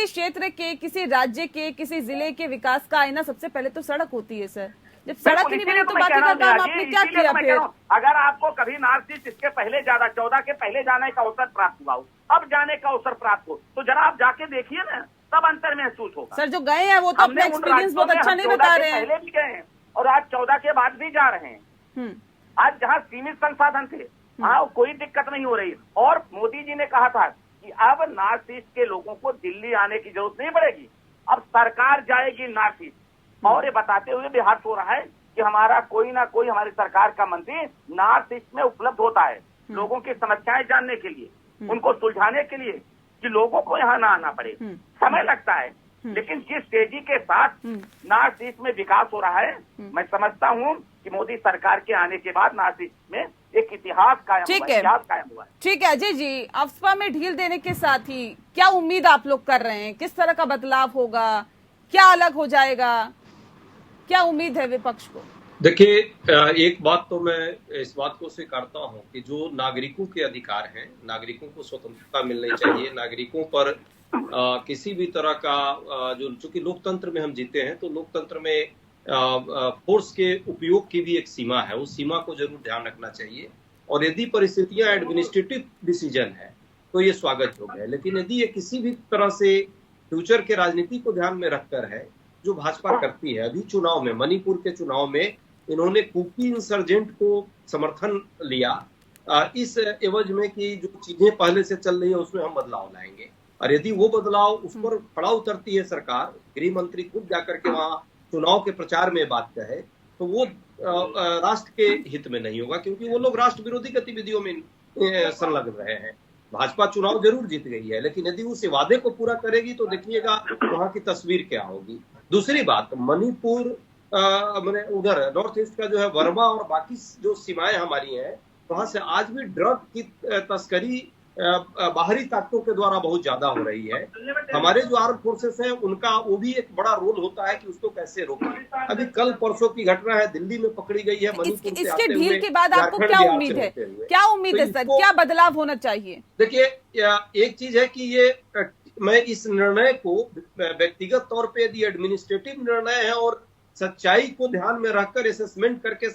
क्षेत्र के किसी राज्य के किसी जिले के विकास का आईना सबसे पहले तो सड़क होती है सर। जब सड़क ही नहीं बनी तो बाकी का काम आपने क्या किया फिर? अगर आपको कभी नॉर्थ ईस्ट इसके पहले 14 के पहले जाने का अवसर प्राप्त हुआ हो, अब जाने का अवसर प्राप्त हो, तो जरा आप जाके देखिए ना, तब अंतर महसूस होगा। सर जो गए हैं वो तो अपना एक्सपीरियंस बहुत अच्छा नहीं बता रहे हैं। पहले भी गए हैं और आज 14 के बाद भी जा रहे हैं। आज जहाँ सीमित संसाधन थे वहाँ कोई दिक्कत नहीं हो रही। और मोदी जी ने कहा था कि अब नॉर्थ ईस्ट के लोगों को दिल्ली आने की जरूरत नहीं पड़ेगी, अब सरकार जाएगी नॉर्थ ईस्ट। और ये बताते हुए भी हर्ष हो रहा है कि हमारा कोई ना कोई हमारी सरकार का मंत्री नॉर्थ ईस्ट में उपलब्ध होता है लोगों की समस्याएं जानने के लिए, उनको सुलझाने के लिए, कि लोगों को यहाँ ना आना पड़े। समय लगता है, लेकिन जिस तेजी के साथ नॉर्थ ईस्ट में विकास हो रहा है, मैं समझता हूँ कि मोदी सरकार के आने के बाद नॉर्थ ईस्ट में एक इतिहास कायम ठीक हुआ है। है, इतिहास कायम हुआ है। ठीक है अजय जी, अफस्पा में ढील देने के साथ ही क्या उम्मीद आप लोग कर रहे हैं, किस तरह का बदलाव होगा, क्या अलग हो जाएगा, क्या उम्मीद है विपक्ष को? देखिए, एक बात तो मैं इस बात को स्वीकारता हूं कि जो नागरिकों के अधिकार हैं, नागरिकों को स्वतंत्रता मिलनी चाहिए, नागरिकों पर किसी भी तरह का जो चूंकि लोकतंत्र में हम जीते हैं, तो लोकतंत्र में फोर्स के उपयोग की भी एक सीमा है, उस सीमा को जरूर ध्यान रखना चाहिए। और यदि परिस्थितियां एडमिनिस्ट्रेटिव डिसीजन है तो ये स्वागत योग्य है, लेकिन यदि ये किसी भी तरह से फ्यूचर के राजनीति को ध्यान में रखकर है, जो भाजपा करती है, अभी चुनाव में, मणिपुर के चुनाव में इन्होंने कुकी इंसर्जेंट को समर्थन लिया इस एवज में कि जो चीजें पहले से चल रही है उसमें हम बदलाव लाएंगे। और यदि वो बदलाव उस पर खड़ा उतरती है सरकार, गृह मंत्री खुद जाकर के वहां चुनाव के प्रचार में बात कहे, तो वो राष्ट्र के हित में नहीं होगा, क्योंकि वो लोग राष्ट्र विरोधी गतिविधियों में संलग्न रहे हैं। भाजपा चुनाव जरूर जीत गई है, लेकिन यदि उस वादे को पूरा करेगी तो देखिएगा वहां की तस्वीर क्या होगी। दूसरी बात, मणिपुर मैंने उधर नॉर्थ ईस्ट का जो है वर्मा और बाकी जो सीमाएं हमारी हैं, वहां से आज भी ड्रग की तस्करी बाहरी ताकतों के द्वारा बहुत ज्यादा हो रही है। हमारे जो आर्म फोर्सेस हैं उनका वो भी एक बड़ा रोल होता है कि उसको कैसे रोकें। अभी कल परसों की घटना है, दिल्ली में पकड़ी गई है मणिपुर से आते इसके हुए, ढील के बाद आपको झारखंड क्या बिहार उम्मीद से है, होते हुए। क्या उम्मीद तो है सर, इसको- क्या बदलाव होना चाहिए? देखिए, एक चीज है कि ये मैं इस निर्णय को व्यक्तिगत तौर पे यदि एडमिनिस्ट्रेटिव निर्णय है और सच्चाई को ध्यान में रखकर असेसमेंट करके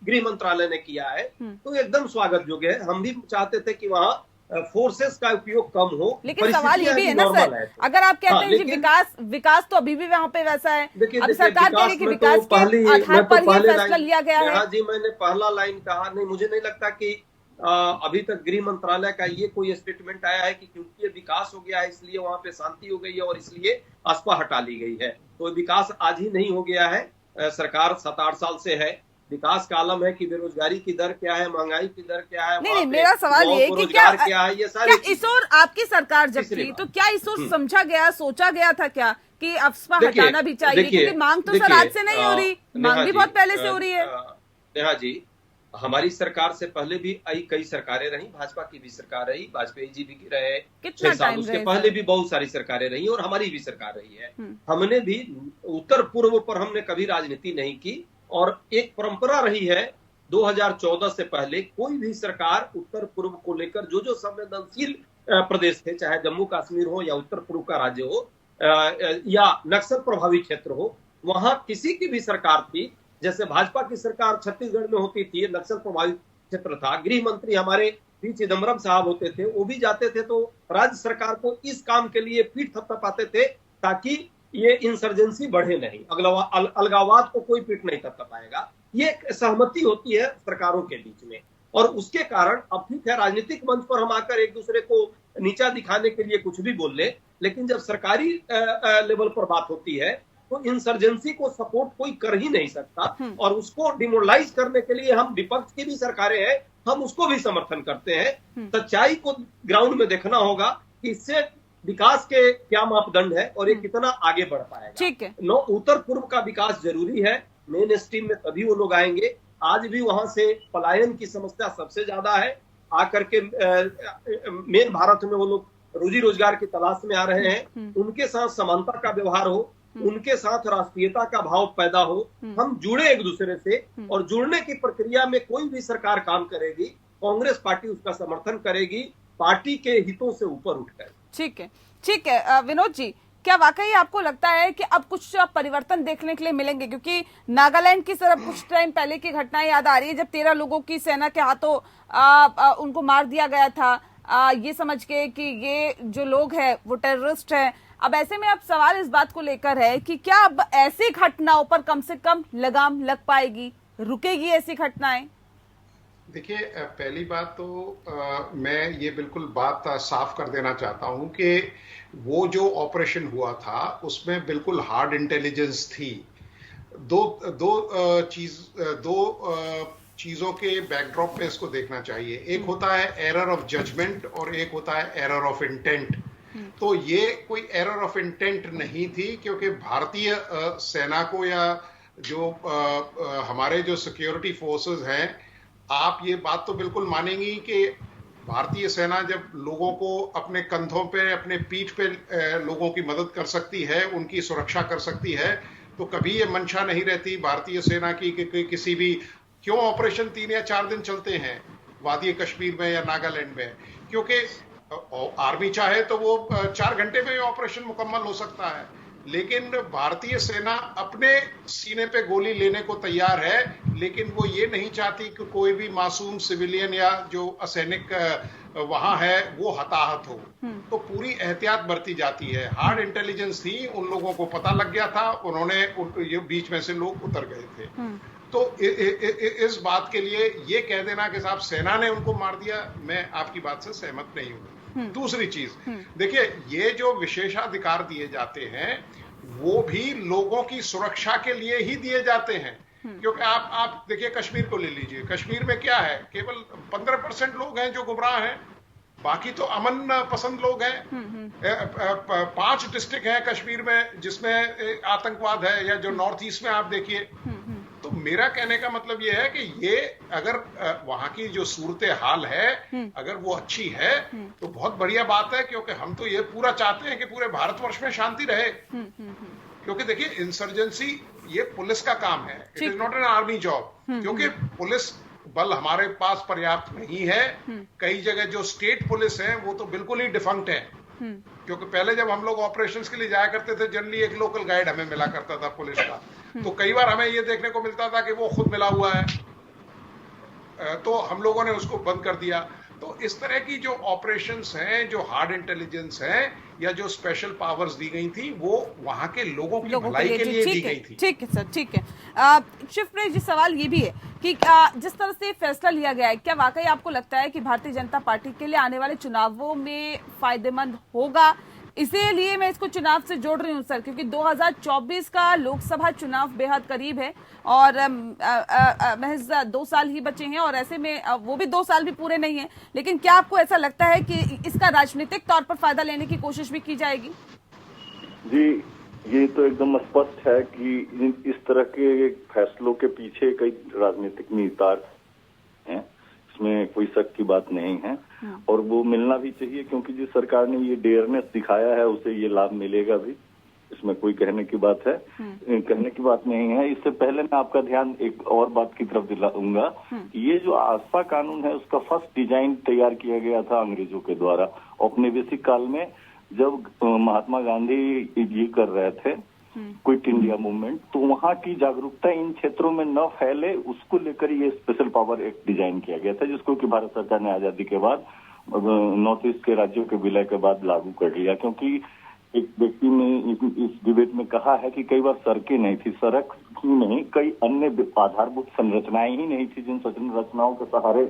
गृह मंत्रालय ने किया है, तो एकदम स्वागत योग्य है। हम भी चाहते थे कि वहाँ फोर्सेस का उपयोग कम हो, लेकिन सवाल ये भी है ना परिस्थितियां सर, यदि normal अगर आप कहते हाँ, हैं कि लेकिन- विकास तो अभी भी वहां पे वैसा है, देखिए, अब सरकार कह रही है कि विकास के आधार पर ही फैसला लिया गया है। हाँ जी, मैंने पहला लाइन कहा नहीं, मुझे नहीं लगता कि अभी तक गृह मंत्रालय का ये कोई स्टेटमेंट आया है कि क्योंकि ये विकास हो गया है इसलिए वहां पे शांति हो गई है और इसलिए अफवाह हटा ली गई है। तो विकास आज ही नहीं हो गया है, सरकार 7-8 साल से है। विकास का आलम है कि बेरोजगारी की दर क्या है, महंगाई की दर क्या है, नहीं, मेरा सवाल ये है कि क्या है, ये सारी इस ओर आपकी सरकार जब तीसरी थी बात। तो क्या इस ओर समझा गया, सोचा गया था क्या कि अफस्पा देखिए, हटाना भी चाहिए? देखिए, क्योंकि मांग तो सर देखिए, आज से नहीं हो रही, नेहा मांग भी जी, बहुत पहले से हो रही है। नेहा जी, हमारी सरकार से पहले भी कई सरकारें रही, भाजपा की भी सरकार रही, वाजपेयी जी भी रहे, कितना 6 साल टाइम उसके रहे पहले सर? भी बहुत सारी सरकारें रही और हमारी भी सरकार रही है। हमने भी उत्तर पूर्व पर हमने कभी राजनीति नहीं की और एक परंपरा रही है 2014 से पहले कोई भी सरकार उत्तर पूर्व को लेकर जो संवेदनशील प्रदेश थे, चाहे जम्मू कश्मीर हो या उत्तर पूर्व का राज्य हो या नक्सल प्रभावित क्षेत्र हो, वहां किसी की भी सरकार थी, जैसे भाजपा की सरकार छत्तीसगढ़ में होती थी, नक्सल प्रभावित क्षेत्र था, गृह मंत्री हमारे पी चिदम्बरम साहब होते थे, वो भी जाते थे तो राज्य सरकार को इस काम के लिए पीठ थपथपाते थे ताकि ये इंसर्जेंसी बढ़े नहीं, अलगाववाद को कोई पीठ नहीं थपथपाएगा। ये एक सहमति होती है सरकारों के बीच में और उसके कारण अब ठीक है राजनीतिक मंच पर हम आकर एक दूसरे को नीचा दिखाने के लिए कुछ भी बोल ले, लेकिन जब सरकारी लेवल पर बात होती है तो इंसर्जेंसी को सपोर्ट कोई कर ही नहीं सकता और उसको डिमोरलाइज करने के लिए हम विपक्ष की भी सरकारें हैं, हम उसको भी समर्थन करते हैं। सच्चाई को ग्राउंड में देखना होगा कि इससे विकास के क्या मापदंड है और ये कितना आगे बढ़ पाएगा। ठीक है, उत्तर पूर्व का विकास जरूरी है, मेन स्ट्रीम में तभी वो लोग आएंगे। आज भी वहां से पलायन की समस्या सबसे ज्यादा है, आकर के मेन भारत में वो लोग रोजी रोजगार की तलाश में आ रहे हैं, उनके साथ समानता का व्यवहार हो, उनके साथ राष्ट्रीयता का भाव पैदा हो, हम जुड़े एक दूसरे से और जुड़ने की प्रक्रिया में कोई भी सरकार काम करेगी, कांग्रेस पार्टी उसका समर्थन करेगी, पार्टी के हितों से ऊपर उठकर। ठीक है, ठीक है। विनोद जी, क्या वाकई आपको लगता है कि अब कुछ परिवर्तन देखने के लिए मिलेंगे? क्योंकि नागालैंड की तरफ कुछ टाइम पहले की घटनाएं याद आ रही है जब 13 लोगों की सेना के हाथों उनको मार दिया गया था, ये समझ के कि ये जो लोग हैं वो टेररिस्ट हैं। अब ऐसे में अब सवाल इस बात को लेकर है कि क्या अब ऐसी घटनाओं पर कम से कम लगाम लग पाएगी, रुकेगी ऐसी घटनाएं? देखिए, पहली बात तो मैं ये बिल्कुल बात साफ कर देना चाहता हूं कि वो जो ऑपरेशन हुआ था उसमें बिल्कुल हार्ड इंटेलिजेंस थी। दो चीजों के बैकड्रॉप पे इसको देखना चाहिए। एक होता है एरर ऑफ जजमेंट और एक होता है एरर ऑफ इंटेंट। तो ये कोई एरर ऑफ इंटेंट नहीं थी, क्योंकि भारतीय सेना को या जो हमारे जो सिक्योरिटी फोर्सेस हैं आप ये बात तो बिल्कुल मानेंगी कि भारतीय सेना जब लोगों को अपने कंधों पे, अपने पीठ पे लोगों की मदद कर सकती है, उनकी सुरक्षा कर सकती है, तो कभी ये मंशा नहीं रहती भारतीय सेना की कि किसी भी, क्यों ऑपरेशन 3 या 4 दिन चलते हैं वादी कश्मीर में या नागालैंड में, क्योंकि आर्मी चाहे तो वो 4 घंटे में ऑपरेशन मुकम्मल हो सकता है, लेकिन भारतीय सेना अपने सीने पे गोली लेने को तैयार है, लेकिन वो ये नहीं चाहती कि कोई भी मासूम सिविलियन या जो असैनिक वहां है वो हताहत हो। तो पूरी एहतियात बरती जाती है। हार्ड इंटेलिजेंस थी, उन लोगों को पता लग गया था, उन्होंने ये बीच में से लोग उतर गए थे। तो इस बात के लिए ये कह देना कि साहब सेना ने उनको मार दिया, मैं आपकी बात से सहमत नहीं हूं। दूसरी चीज देखिए, ये जो विशेषाधिकार दिए जाते हैं वो भी लोगों की सुरक्षा के लिए ही दिए जाते हैं, क्योंकि आप देखिए कश्मीर को ले लीजिए। कश्मीर में क्या है, केवल 15% लोग हैं जो गुमराह हैं, बाकी तो अमन पसंद लोग हैं। 5 डिस्ट्रिक्ट हैं कश्मीर में जिसमें आतंकवाद है, या जो नॉर्थ ईस्ट में आप देखिए। तो मेरा कहने का मतलब यह है कि ये अगर वहां की जो सूरत हाल है अगर वो अच्छी है तो बहुत बढ़िया बात है, क्योंकि हम तो ये पूरा चाहते हैं कि पूरे भारतवर्ष में शांति रहे। क्योंकि देखिए, इंसर्जेंसी ये पुलिस का काम है, it is not an army job, क्योंकि पुलिस बल हमारे पास पर्याप्त नहीं है। कई जगह जो स्टेट पुलिस है वो तो बिल्कुल ही डिफंक्ट है, क्योंकि पहले जब हम लोग ऑपरेशंस के लिए जाया करते थे, जनरली एक लोकल गाइड हमें मिला करता था पुलिस का, तो कई बार हमें ये देखने को मिलता था कि वो खुद मिला हुआ है, तो हम लोगों ने उसको बंद कर दिया। तो इस तरह की जो ऑपरेशंस हैं, जो हार्ड इंटेलिजेंस हैं या जो स्पेशल पावर्स दी गई थी, वो वहां के लोगों की भलाई के लिए दी गई थी। ठीक है सर, ठीक है। शिवप्रिय जी, सवाल ये भी है कि जिस तरह से फैसला लिया गया है, क्या वाकई आपको लगता है कि भारतीय जनता पार्टी के लिए आने वाले चुनावों में फायदेमंद होगा? इसीलिए मैं इसको चुनाव से जोड़ रही हूं सर, क्योंकि 2024 का लोकसभा चुनाव बेहद करीब है और महज 2 साल ही बचे हैं, और ऐसे में वो भी 2 साल भी पूरे नहीं है। लेकिन क्या आपको ऐसा लगता है कि इसका राजनीतिक तौर पर फायदा लेने की कोशिश भी की जाएगी? जी, ये तो एकदम स्पष्ट है कि इस तरह के फैसलों के पीछे कई राजनीतिक निहितार्थ हैं, इसमें कोई शक की बात नहीं है, और वो मिलना भी चाहिए, क्योंकि जिस सरकार ने ये डेयरनेस दिखाया है उसे ये लाभ मिलेगा भी, इसमें कोई कहने की बात नहीं है। इससे पहले मैं आपका ध्यान एक और बात की तरफ दिलाऊंगा। ये जो आस्था कानून है उसका फर्स्ट डिजाइन तैयार किया गया था अंग्रेजों के द्वारा औपनिवेशिक काल में, जब महात्मा गांधी ये कर रहे थे क्विट इंडिया मूवमेंट, तो वहाँ की जागरूकता इन क्षेत्रों में न फैले, उसको लेकर ये स्पेशल पावर एक्ट डिजाइन किया गया था, जिसको कि भारत सरकार ने आजादी के बाद नॉर्थ ईस्ट के राज्यों के विलय के बाद लागू कर लिया। क्योंकि एक व्यक्ति ने इस डिबेट में कहा है कि कई बार सड़कें नहीं थी, सड़क ही नहीं, कई अन्य आधारभूत संरचनाएं ही नहीं थी, जिन संरचनाओं के सहारे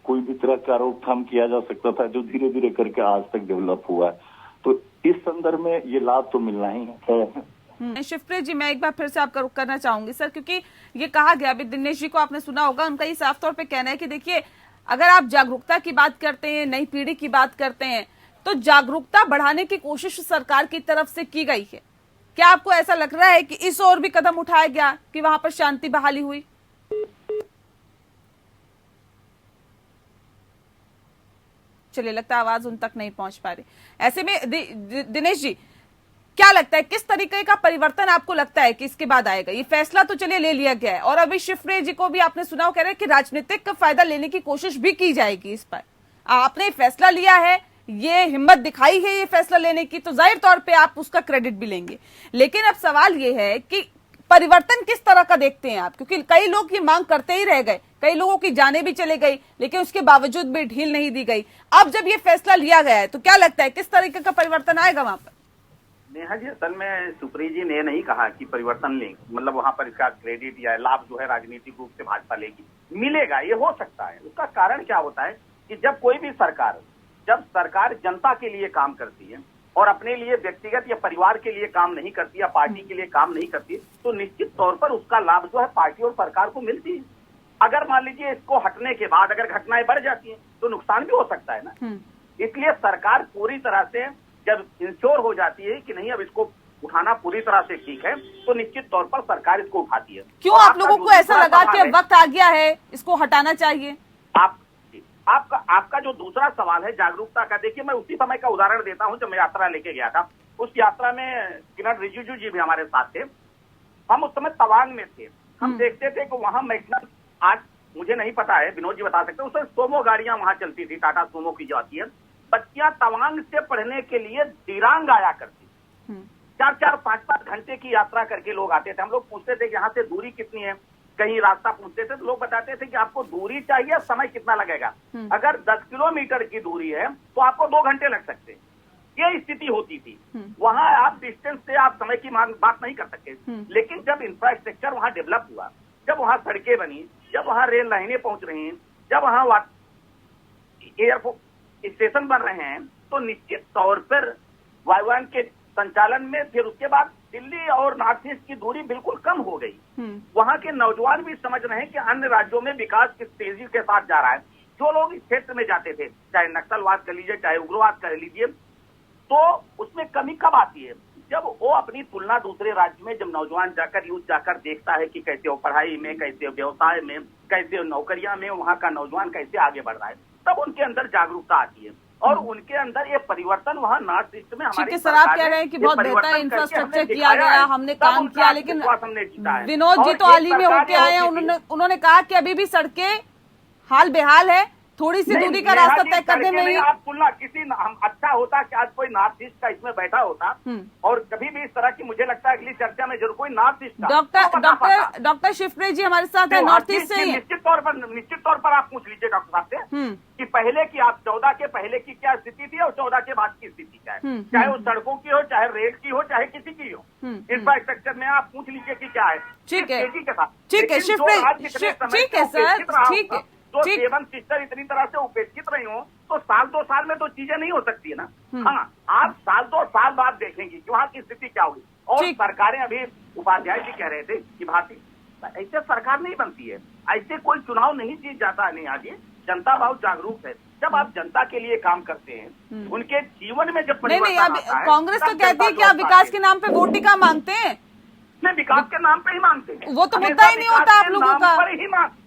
कोई भी तरह का रोकथाम किया जा सकता था, जो धीरे धीरे करके आज तक डेवलप हुआ है। तो इस संदर्भ में ये लाभ तो मिलना ही है। शिवप्रिय जी, मैं एक बार फिर से आपका रुख करना चाहूंगी सर, क्योंकि ये कहा गया, अभी दिनेश जी को आपने सुना होगा, उनका ये साफ तौर पे कहना है कि देखिए, अगर आप जागरूकता की बात करते हैं, नई पीढ़ी की बात करते हैं, तो जागरूकता बढ़ाने की कोशिश सरकार की तरफ से की गई है। क्या आपको ऐसा लग रहा है कि इस ओर भी कदम उठाया गया कि वहां पर शांति बहाली हुई? चलिए, लगता है आवाज उन तक नहीं पहुंच पा रही। ऐसे में दिनेश जी, क्या लगता है, किस तरीके का परिवर्तन आपको लगता है कि इसके बाद आएगा? ये फैसला तो चलिए ले लिया गया है, और अभी शिवप्रिय जी को भी आपने सुना, वो कह रहे हैं कि राजनीतिक फायदा लेने की कोशिश भी की जाएगी इस पर। आपने फैसला लिया है, ये हिम्मत दिखाई है ये फैसला लेने की, तो जाहिर तौर पे आप उसका क्रेडिट भी लेंगे। लेकिन अब सवाल ये है कि परिवर्तन किस तरह का देखते हैं आप? क्योंकि कई लोग ये मांग करते ही रह गए, कई लोगों की जानें भी चले गई, लेकिन उसके बावजूद भी ढील नहीं दी गई। अब जब ये फैसला लिया गया है, तो क्या लगता है किस तरीके का परिवर्तन आएगा वहां पर? नेहा जी, असल में सुप्रीत जी ने नहीं कहा कि परिवर्तन लेंगे, मतलब वहां पर इसका क्रेडिट या लाभ जो है राजनीतिक रूप से भाजपा लेगी, मिलेगा, ये हो सकता है। उसका कारण क्या होता है कि जब कोई भी सरकार, जब सरकार जनता के लिए काम करती है और अपने लिए व्यक्तिगत या परिवार के लिए काम नहीं करती या पार्टी के लिए काम नहीं करती, तो निश्चित तौर पर उसका लाभ जो है पार्टी और सरकार को मिलती है। अगर मान लीजिए इसको हटने के बाद अगर घटनाएं बढ़ जाती हैं तो नुकसान भी हो सकता है ना। इसलिए सरकार पूरी तरह से जब इंश्योर हो जाती है कि नहीं अब इसको उठाना पूरी तरह से ठीक है, तो निश्चित तौर पर सरकार इसको उठाती है। क्यों आप लोगों को ऐसा लगा कि अब वक्त आ गया है, इसको हटाना चाहिए? आपका जो दूसरा सवाल है जागरूकता का, देखिए मैं उसी समय का उदाहरण देता हूं जब मैं यात्रा लेके गया था। उस यात्रा में किरण रिजिजू जी भी हमारे साथ थे। हम उस समय तवांग में थे। हम देखते थे कि वहां मैक्सिमम, आज मुझे नहीं पता है, विनोद जी बता सकते हैं, उसमें सोमो गाड़ियां वहां चलती थी, टाटा सोमो की जो आती है। बच्चियां तवांग से पढ़ने के लिए दिरांग आया करती, 4-4, 5-5 घंटे की यात्रा करके लोग आते थे। हम लोग पूछते थे कि यहाँ से दूरी कितनी है, कहीं रास्ता पूछते थे तो लोग बताते थे कि आपको दूरी चाहिए, समय कितना लगेगा। अगर 10 किलोमीटर की दूरी है तो आपको 2 घंटे लग सकते हैं। ये स्थिति होती थी। वहां आप डिस्टेंस से आप समय की बात नहीं कर सकते। लेकिन जब इंफ्रास्ट्रक्चर वहां डेवलप हुआ, जब वहां सड़कें बनी, जब वहां रेल लाइनें पहुंच रही हैं, जब वहां एयरपोर्ट स्टेशन बन रहे हैं, तो निश्चित तौर पर वायुयान के संचालन में फिर उसके बाद दिल्ली और नॉर्थ ईस्ट की दूरी बिल्कुल कम हो गई। वहां के नौजवान भी समझ रहे हैं कि अन्य राज्यों में विकास किस तेजी के साथ जा रहा है। जो लोग इस क्षेत्र में जाते थे, चाहे नक्सलवाद कर लीजिए, चाहे उग्रवाद कर लीजिए, तो उसमें कमी कब आती है? जब वो अपनी तुलना दूसरे राज्य में, जब नौजवान जाकर, यूथ जाकर देखता है कि कैसे वो पढ़ाई में, कैसे व्यवसाय में, कैसे नौकरियां में वहां का नौजवान कैसे आगे बढ़ रहा है, तब उनके अंदर जागरूकता आती है और उनके अंदर ये परिवर्तन वहाँ नॉर्थ ईस्ट में हमारे। ठीक है सर, आप कह रहे हैं कि बहुत बेहतर इंफ्रास्ट्रक्चर किया गया, हमने काम किया, लेकिन विनोद जी तो हाल ही में होके आए हैं, उन्होंने कहा कि अभी भी सड़कें हाल बेहाल है, थोड़ी सी दूरी का रास्ता तय करने में ही। आप तुलना किसी, हम अच्छा होता कि आज कोई नॉर्थ ईस्ट का इसमें बैठा होता और कभी भी इस तरह की, मुझे लगता है अगली चर्चा में जरूर कोई नॉर्थ ईस्ट का डॉक्टर शिवप्रिय जी हमारे साथ है, नॉर्थ ईस्ट से। निश्चित तौर पर आप पूछ लीजिए डॉक्टर साहब से कि पहले की, आप 14 के पहले की क्या स्थिति थी और 14 के बाद की स्थिति क्या है, चाहे वो सड़कों की हो, चाहे रेल की हो, चाहे किसी की हो, इंफ्रास्ट्रक्चर में आप पूछ लीजिए कि क्या है। ठीक है, तेजी के साथ। ठीक है शिवप्रिय, ठीक है सर, ठीक है। तो सेवन सिस्टर इतनी तरह से उपेक्षित रही हो तो साल 2 साल में तो चीजें नहीं हो सकती है ना। हाँ, आप साल 2 साल बाद देखेंगे कि वहाँ की स्थिति क्या होगी। और सरकारें, अभी उपाध्याय जी कह रहे थे कि भारतीय, ऐसे सरकार नहीं बनती है, ऐसे कोई चुनाव नहीं जीत जाता है। नहीं, आज जनता बहुत जागरूक है। जब आप जनता के लिए काम करते हैं, उनके जीवन में जब परिवर्तन आता है, कांग्रेस तो कहती है कि आप विकास के नाम पे वोट ही का मांगते हैं। नहीं, विकास के नाम पे ही मांगते हैं, वो तो मुद्दा ही नहीं होता आप लोगों का।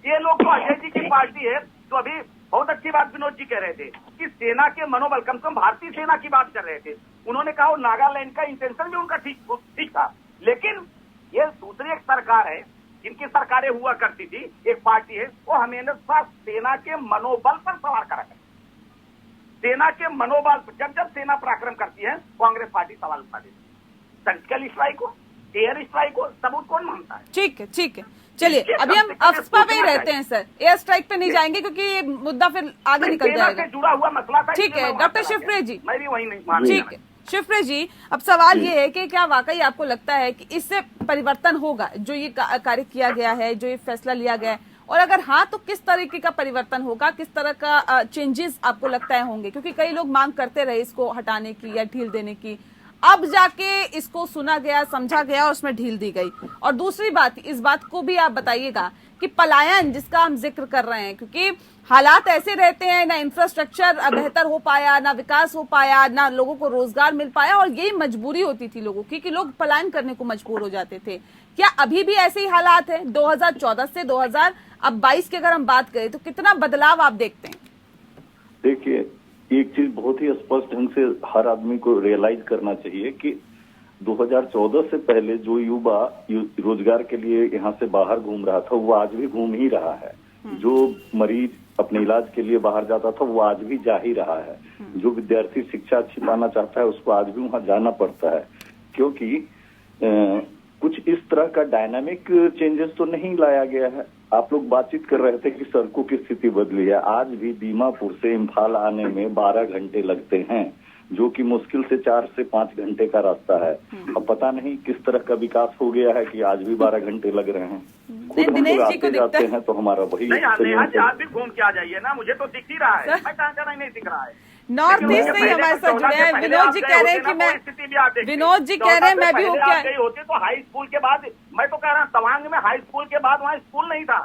ये लोग तो अजय जी की पार्टी है। तो अभी बहुत अच्छी बात विनोद जी कह रहे थे कि सेना के मनोबल, कम से कम भारतीय सेना की बात कर रहे थे। उन्होंने कहा नागालैंड का इंटेंशन भी उनका ठीक था, लेकिन ये दूसरी एक सरकार है, जिनकी सरकारें हुआ करती थी, एक पार्टी है, वो हमेशा सेना के मनोबल पर सवाल करा करती। सेना के मनोबल पर जब सेना पराक्रम करती है, कांग्रेस पार्टी सवाल उठाती है। सर्जिकल स्ट्राइक हो, एयर स्ट्राइक हो, सबूत कौन मानता है? ठीक है, ठीक है, चलिए अभी हम अफस्पा पे ही रहते हैं सर, एयर स्ट्राइक पे नहीं जाएंगे क्योंकि ये मुद्दा फिर आगे निकल जाएगा। जुड़ा हुआ मसला था। ठीक है डॉक्टर शिवप्रिय जी, मैं भी वही नहीं मान। ठीक है शिवप्रिय जी, अब सवाल ये है कि क्या वाकई आपको लगता है कि इससे परिवर्तन होगा, जो ये कार्य किया गया है, जो ये फैसला लिया गया है, और अगर हाँ तो किस तरीके का परिवर्तन होगा, किस तरह का चेंजेस आपको लगता है होंगे? क्योंकि कई लोग मांग करते रहे इसको हटाने की या ढील देने की, अब जाके इसको सुना गया, समझा गया और उसमें ढील दी गई। और दूसरी बात, इस बात को भी आप बताइएगा कि पलायन जिसका हम जिक्र कर रहे हैं, क्योंकि हालात ऐसे रहते हैं, ना इंफ्रास्ट्रक्चर बेहतर हो पाया, ना विकास हो पाया, ना लोगों को रोजगार मिल पाया, और यही मजबूरी होती थी लोगों की कि लोग पलायन करने को मजबूर हो जाते थे। क्या अभी भी ऐसे ही हालात है 2014 से 2022 की अगर हम बात करें तो कितना बदलाव आप देखते हैं? देखिए, एक चीज बहुत ही स्पष्ट ढंग से हर आदमी को रियलाइज करना चाहिए कि 2014 से पहले जो युवा रोजगार के लिए यहाँ से बाहर घूम रहा था, वो आज भी घूम ही रहा है। जो मरीज अपने इलाज के लिए बाहर जाता था, वो आज भी जा ही रहा है। जो विद्यार्थी शिक्षा अच्छी पाना चाहता है, उसको आज भी वहाँ जाना पड़ता है, क्योंकि कुछ इस तरह का डायनामिक चेंजेस तो नहीं लाया गया है। आप लोग बातचीत कर रहे थे कि सड़कों की स्थिति बदली है। आज भी दीमापुर से इम्फाल आने में 12 घंटे लगते हैं, जो कि मुश्किल से 4 से 5 घंटे का रास्ता है। अब पता नहीं किस तरह का विकास हो गया है कि आज भी 12 घंटे लग रहे हैं। खुद हम लोग आते जाते हैं तो हमारा वही। आप भी घूम के आ जाइए ना, मुझे तो दिख ही रहा है, मैं कहाँ नहीं दिख रहा है। नॉर्थ ईस्ट से ही हमारे साथ जुड़े हैं विनोद जी, कह रहे हैं कि मैं, विनोद जी कह रहे हैं मैं भी होके होते तो हाई स्कूल के बाद, मैं तो कह रहा हूँ तवांग में हाई स्कूल के बाद वहाँ स्कूल नहीं था।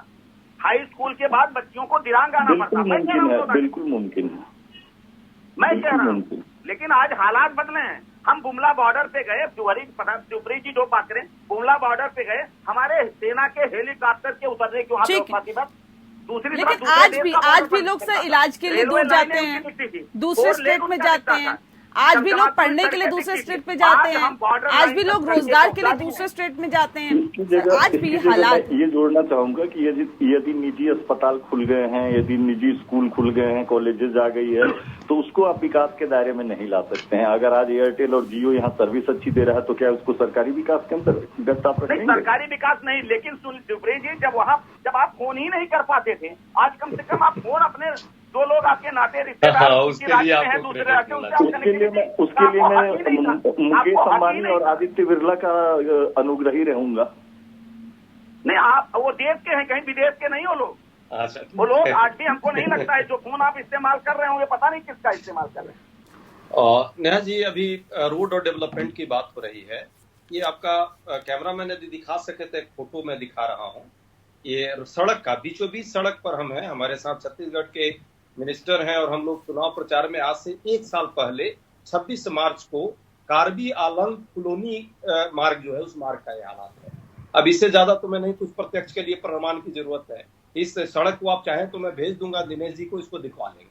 हाई स्कूल के बाद बच्चियों को दिरांग आना पड़ता। बिल्कुल मुमकिन है, मैं कह रहा हूँ, लेकिन आज हालात बदले हैं। हम बुमला बॉर्डर पे गए, शिवप्रिय जी जो बात करें, बुमला बॉर्डर पे गए, हमारे सेना के हेलीकॉप्टर के उतरने की वहाँ पे दूसरी लेकिन तरफ आज भी लोग सर इलाज के लिए दूर जाते हैं, दूसरे स्टेट में जाते हैं। आज भी लोग पढ़ने के लिए दूसरे स्टेट में जाते हैं, आज भी लोग रोजगार के लिए दूसरे स्टेट में जाते हैं। आज भी हालात, ये जोड़ना चाहूंगा कि यदि निजी अस्पताल खुल गए हैं, यदि निजी स्कूल खुल गए हैं, कॉलेजेस आ गई है, तो उसको आप विकास के दायरे में नहीं ला सकते हैं। अगर आज एयरटेल और जियो यहाँ सर्विस अच्छी दे रहा है तो क्या उसको सरकारी विकास के अंतर्गत आप रखेंगे? सरकारी विकास नहीं, लेकिन सुप्रीम जी जब आप फोन ही नहीं कर पाते थे, आज कम से कम आप फोन अपने दो लोग आपके नाते रिश्तेदार उसके लिए मैं मुकेश अंबानी और आदित्य बिरला का अनुग्रही रहूंगा। नहीं, आप वो देश के हैं, कहीं विदेश के नहीं हो लोग। वो लोग आज भी हमको नहीं लगता है जो फोन आप इस्तेमाल कर रहे होंगे, पता नहीं किसका इस्तेमाल कर रहे हैं। नेहा जी, अभी रोड और डेवलपमेंट की बात हो रही है। ये आपका कैमरामैन यदि दिखा सके तो एक फोटो मैं दिखा रहा हूँ। ये सड़क का बीचों बीच सड़क पर हम हैं, हमारे साथ छत्तीसगढ़ के मिनिस्टर हैं और हम लोग चुनाव प्रचार में आज से 1 साल पहले 26 मार्च को कार्बी आलंग कुलोनी मार्ग जो है उस मार्ग का ये हालात है। अब इससे ज्यादा तो मैं नहीं, कुछ प्रत्यक्ष के लिए प्रमाण की जरूरत है। इस सड़क को आप चाहें तो मैं भेज दूंगा दिनेश जी को, इसको दिखवा लेंगे।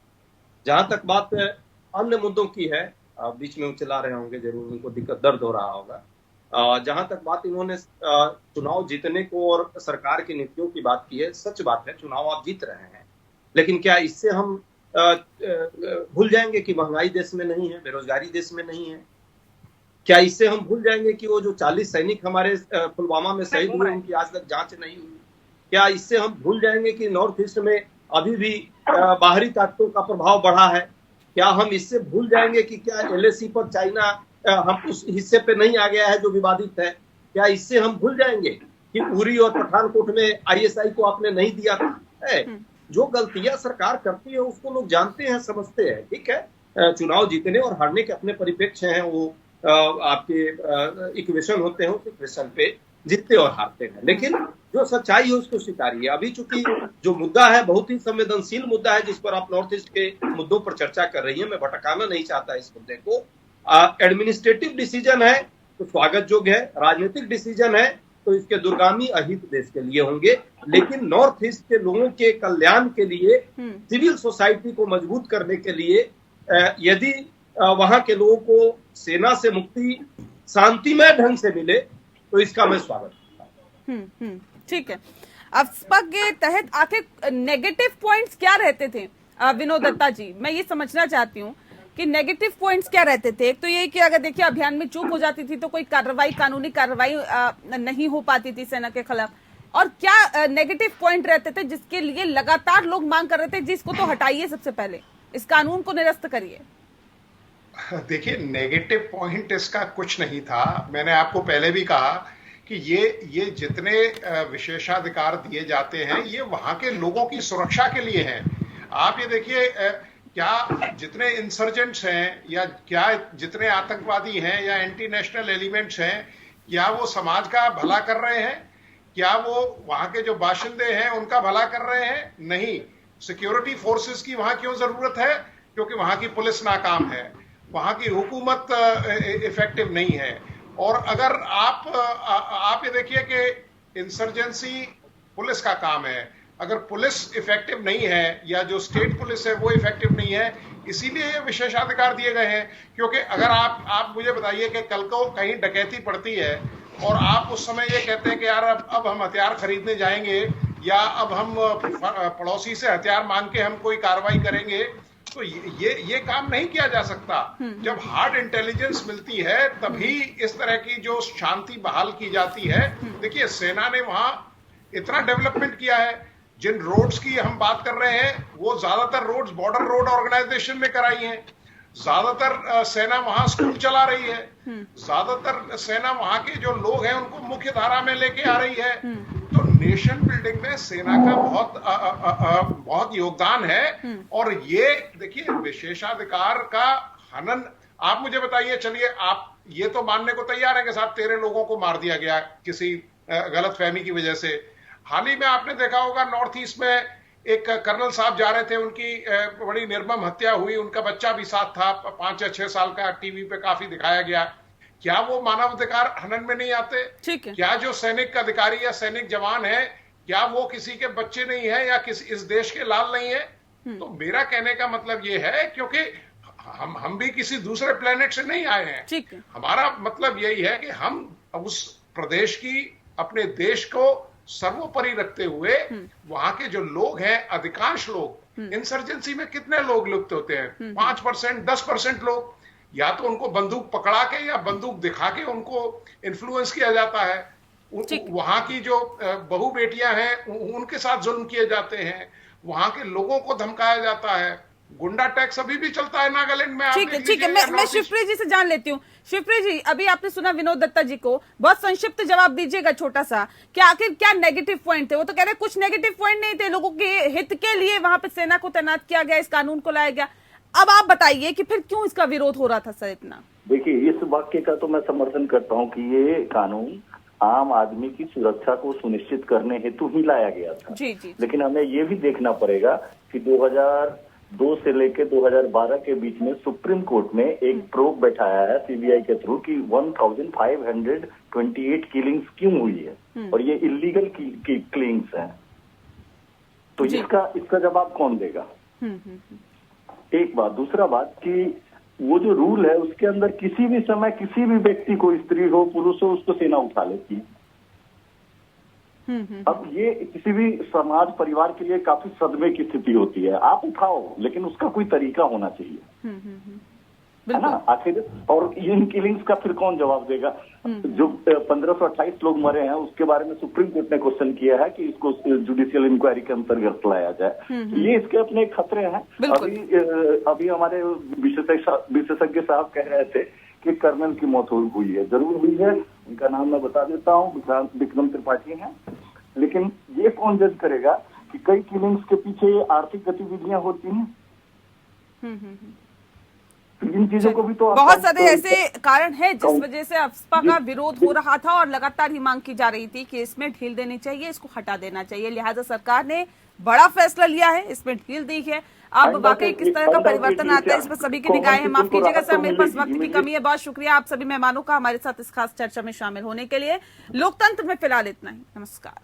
जहां तक बात अन्य मुद्दों की है, बीच में वो चला रहे होंगे, जरूर उनको दिक्कत दर्द हो रहा होगा। जहां तक बात इन्होंने चुनाव जीतने को और सरकार की नीतियों की बात की है, सच बात है, चुनाव आप जीत रहे हैं, लेकिन क्या इससे हम भूल जाएंगे कि महंगाई देश में नहीं है, बेरोजगारी देश में नहीं है? क्या इससे हम भूल जाएंगे कि वो जो 40 सैनिक हमारे पुलवामा में शहीद हुए उनकी आज तक जांच नहीं हुई? क्या इससे हम भूल जाएंगे कि नॉर्थ ईस्ट में अभी भी बाहरी ताकतों का प्रभाव बढ़ा है? क्या हम इससे भूल जाएंगे कि क्या LAC पर चाइना हम उस हिस्से पे नहीं आ गया है जो विवादित है? क्या इससे हम भूल जाएंगे कि उरी और पठानकोट में ISI को आपने नहीं दिया था? जो गलतियां सरकार करती है उसको लोग जानते हैं, समझते हैं, ठीक है। चुनाव जीतने और हारने के अपने परिप्रेक्ष्य हैं, वो आपके इक्वेशन होते हैं, उस इक्वेशन पे जीतते और हारते हैं, लेकिन जो सच्चाई है उसको स्वीकारिए। अभी चूंकि जो मुद्दा है बहुत ही संवेदनशील मुद्दा है, जिस पर आप नॉर्थ ईस्ट के मुद्दों पर चर्चा कर रही है, मैं भटकाना नहीं चाहता इस मुद्दे को। एडमिनिस्ट्रेटिव डिसीजन है तो स्वागत योग्य है, राजनीतिक डिसीजन है तो इसके दूरगामी अहित देश के लिए होंगे, लेकिन नॉर्थ ईस्ट के लोगों के कल्याण के लिए, सिविल सोसाइटी को मजबूत करने के लिए, यदि वहां के लोगों को सेना से मुक्ति शांतिमय ढंग से मिले तो इसका मैं स्वागत करता हूं। ठीक है। अफ्स्पा के तहत आखिर नेगेटिव पॉइंट्स क्या रहते थे विनोद दत्ता जी? मैं ये समझना चाहती हूँ कि नेगेटिव पॉइंट्स क्या रहते थे। एक तो ये कि अगर देखिए अभियान में चूक हो जाती थी तो कोई कार्रवाई, कानूनी कार्रवाई नहीं हो पाती थी सेना के खिलाफ, और क्या नेगेटिव पॉइंट रहते थे जिसके लिए लगातार लोग मांग कर रहे थे जिसको तो हटाइए, सबसे पहले इस कानून को निरस्त करिए? देखिए, नेगेटिव पॉइंट इसका कुछ नहीं था। मैंने आपको पहले भी कहा कि ये जितने विशेषाधिकार दिए जाते हैं ये वहां के लोगों की सुरक्षा के लिए हैं। आप ये देखिए, क्या जितने इंसर्जेंट्स हैं या क्या जितने आतंकवादी हैं या एंटी नेशनल एलिमेंट्स हैं, क्या वो समाज का भला कर रहे हैं? क्या वो वहां के जो बाशिंदे हैं उनका भला कर रहे हैं? नहीं। सिक्योरिटी फोर्सेस की वहां क्यों जरूरत है? क्योंकि वहां की पुलिस नाकाम है, वहां की हुकूमत इफेक्टिव नहीं है। और अगर आप ये देखिए कि इंसर्जेंसी पुलिस का काम है, अगर पुलिस इफेक्टिव नहीं है या जो स्टेट पुलिस है वो इफेक्टिव नहीं है, इसीलिए ये विशेषाधिकार दिए गए हैं। क्योंकि अगर आप मुझे बताइए कि कल को कहीं डकैती पड़ती है और आप उस समय ये कहते हैं कि यार अब हम हथियार खरीदने जाएंगे या अब हम पड़ोसी से हथियार मांग के हम कोई कार्रवाई करेंगे, तो ये काम नहीं किया जा सकता। जब हार्ड इंटेलिजेंस मिलती है तभी इस तरह की जो शांति बहाल की जाती है। देखिए, सेना ने वहां इतना डेवलपमेंट किया है। जिन रोड्स की हम बात कर रहे हैं वो ज्यादातर रोड्स बॉर्डर रोड ऑर्गेनाइजेशन ने कराई हैं। ज्यादातर सेना वहां स्कूल चला रही है, ज्यादातर सेना वहां के जो लोग हैं उनको मुख्य धारा में लेके आ रही है। तो नेशन बिल्डिंग में सेना का बहुत योगदान है। और ये देखिए, विशेषाधिकार का हनन, आप मुझे बताइए, चलिए आप ये तो मानने को तैयार है कि साहब 13 लोगों को मार दिया गया किसी गलतफहमी की वजह से। हाल ही में आपने देखा होगा नॉर्थ ईस्ट में एक कर्नल साहब जा रहे थे, उनकी बड़ी निर्मम हत्या हुई, उनका बच्चा भी साथ था, 5 या 6 साल का, टीवी पे काफी दिखाया गया। क्या वो मानवाधिकार हनन में नहीं आते? ठीक है। क्या जो सैनिक अधिकारी या सैनिक जवान है, क्या वो किसी के बच्चे नहीं है या किसी इस देश के लाल नहीं है? तो मेरा कहने का मतलब ये है, क्योंकि हम भी किसी दूसरे प्लेनेट से नहीं आए हैं। ठीक है। हमारा मतलब यही है कि हम उस प्रदेश की, अपने देश को सर्वोपरि रखते हुए वहां के जो लोग हैं, अधिकांश लोग इंसर्जेंसी में कितने लोग लुप्त होते हैं? 5%, 10% लोग। या तो उनको बंदूक पकड़ा के या बंदूक दिखा के उनको इन्फ्लुएंस किया जाता है। वहां की जो बहू बेटियां हैं उनके साथ जुल्म किए जाते हैं, वहां के लोगों को धमकाया जाता है। गुंडा टैक्स अभी भी चलता है नागालैंड में। ठीक है, मैं शिवप्रीत जी से जान लेती हूँ। शिवप्रीत जी, अभी आपने सुना विनोद दत्ता जी को, बहुत संक्षिप्त जवाब दीजिएगा छोटा सा, कि आखिर क्या नेगेटिव पॉइंट थे? वो तो कह रहे कुछ नेगेटिव पॉइंट नहीं थे, लोगों के हित के लिए वहां पे सेना को तैनात किया गया, इस कानून को लाया गया। अब आप बताइए कि फिर क्यों इसका विरोध हो रहा था सर इतना? देखिए, इस वाक्य का तो मैं समर्थन करता हूँ कि ये कानून आम आदमी की सुरक्षा को सुनिश्चित करने हेतु ही लाया गया था। जी। लेकिन हमें ये भी देखना पड़ेगा कि 2002 से लेकर 2012 के बीच में सुप्रीम कोर्ट ने एक प्रोब बैठाया है सीबीआई के थ्रू कि 1528 किलिंग्स क्यों हुई है, और ये इलीगल किलिंग्स हैं। तो इसका जवाब कौन देगा? एक बात। दूसरा बात कि वो जो रूल है उसके अंदर किसी भी समय किसी भी व्यक्ति को, स्त्री हो पुरुष हो, उसको सेना उठा लेती है। अब ये किसी भी समाज परिवार के लिए काफी सदमे की स्थिति होती है। आप उठाओ, लेकिन उसका कोई तरीका होना चाहिए, है ना आखिर। और इन किलिंग्स का फिर कौन जवाब देगा? जो 1528 लोग मरे हैं उसके बारे में सुप्रीम कोर्ट ने क्वेश्चन किया है कि इसको जुडिशियल इंक्वायरी के अंतर्गत लाया जाए। ये इसके अपने खतरे हैं। अभी हमारे विशेषज्ञ साहब कह रहे थे कि कर्नल की मौत हुई है। जरूर हुई है, उनका नाम मैं बता देता हूँ, विक्रम त्रिपाठी हैं। लेकिन ये कौन जज करेगा कि कई किलिंग्स के पीछे आर्थिक गतिविधियां होती हैं? इन चीजों को भी तो बहुत सारे ऐसे कारण है जिस वजह से अफस्पा का विरोध हो रहा था, और लगातार ही मांग की जा रही थी कि इसमें ढील देनी चाहिए, इसको हटा देना चाहिए। लिहाजा सरकार ने बड़ा फैसला लिया है, इसमें ढील दी है। अब वाकई किस तरह का परिवर्तन आता है इस पर सभी की निगाहें हैं। माफ कीजिएगा सर, मेरे पास वक्त की कमी है। बहुत शुक्रिया आप सभी मेहमानों का हमारे साथ इस खास चर्चा में शामिल होने के लिए। लोकतंत्र में फिलहाल इतना ही। नमस्कार।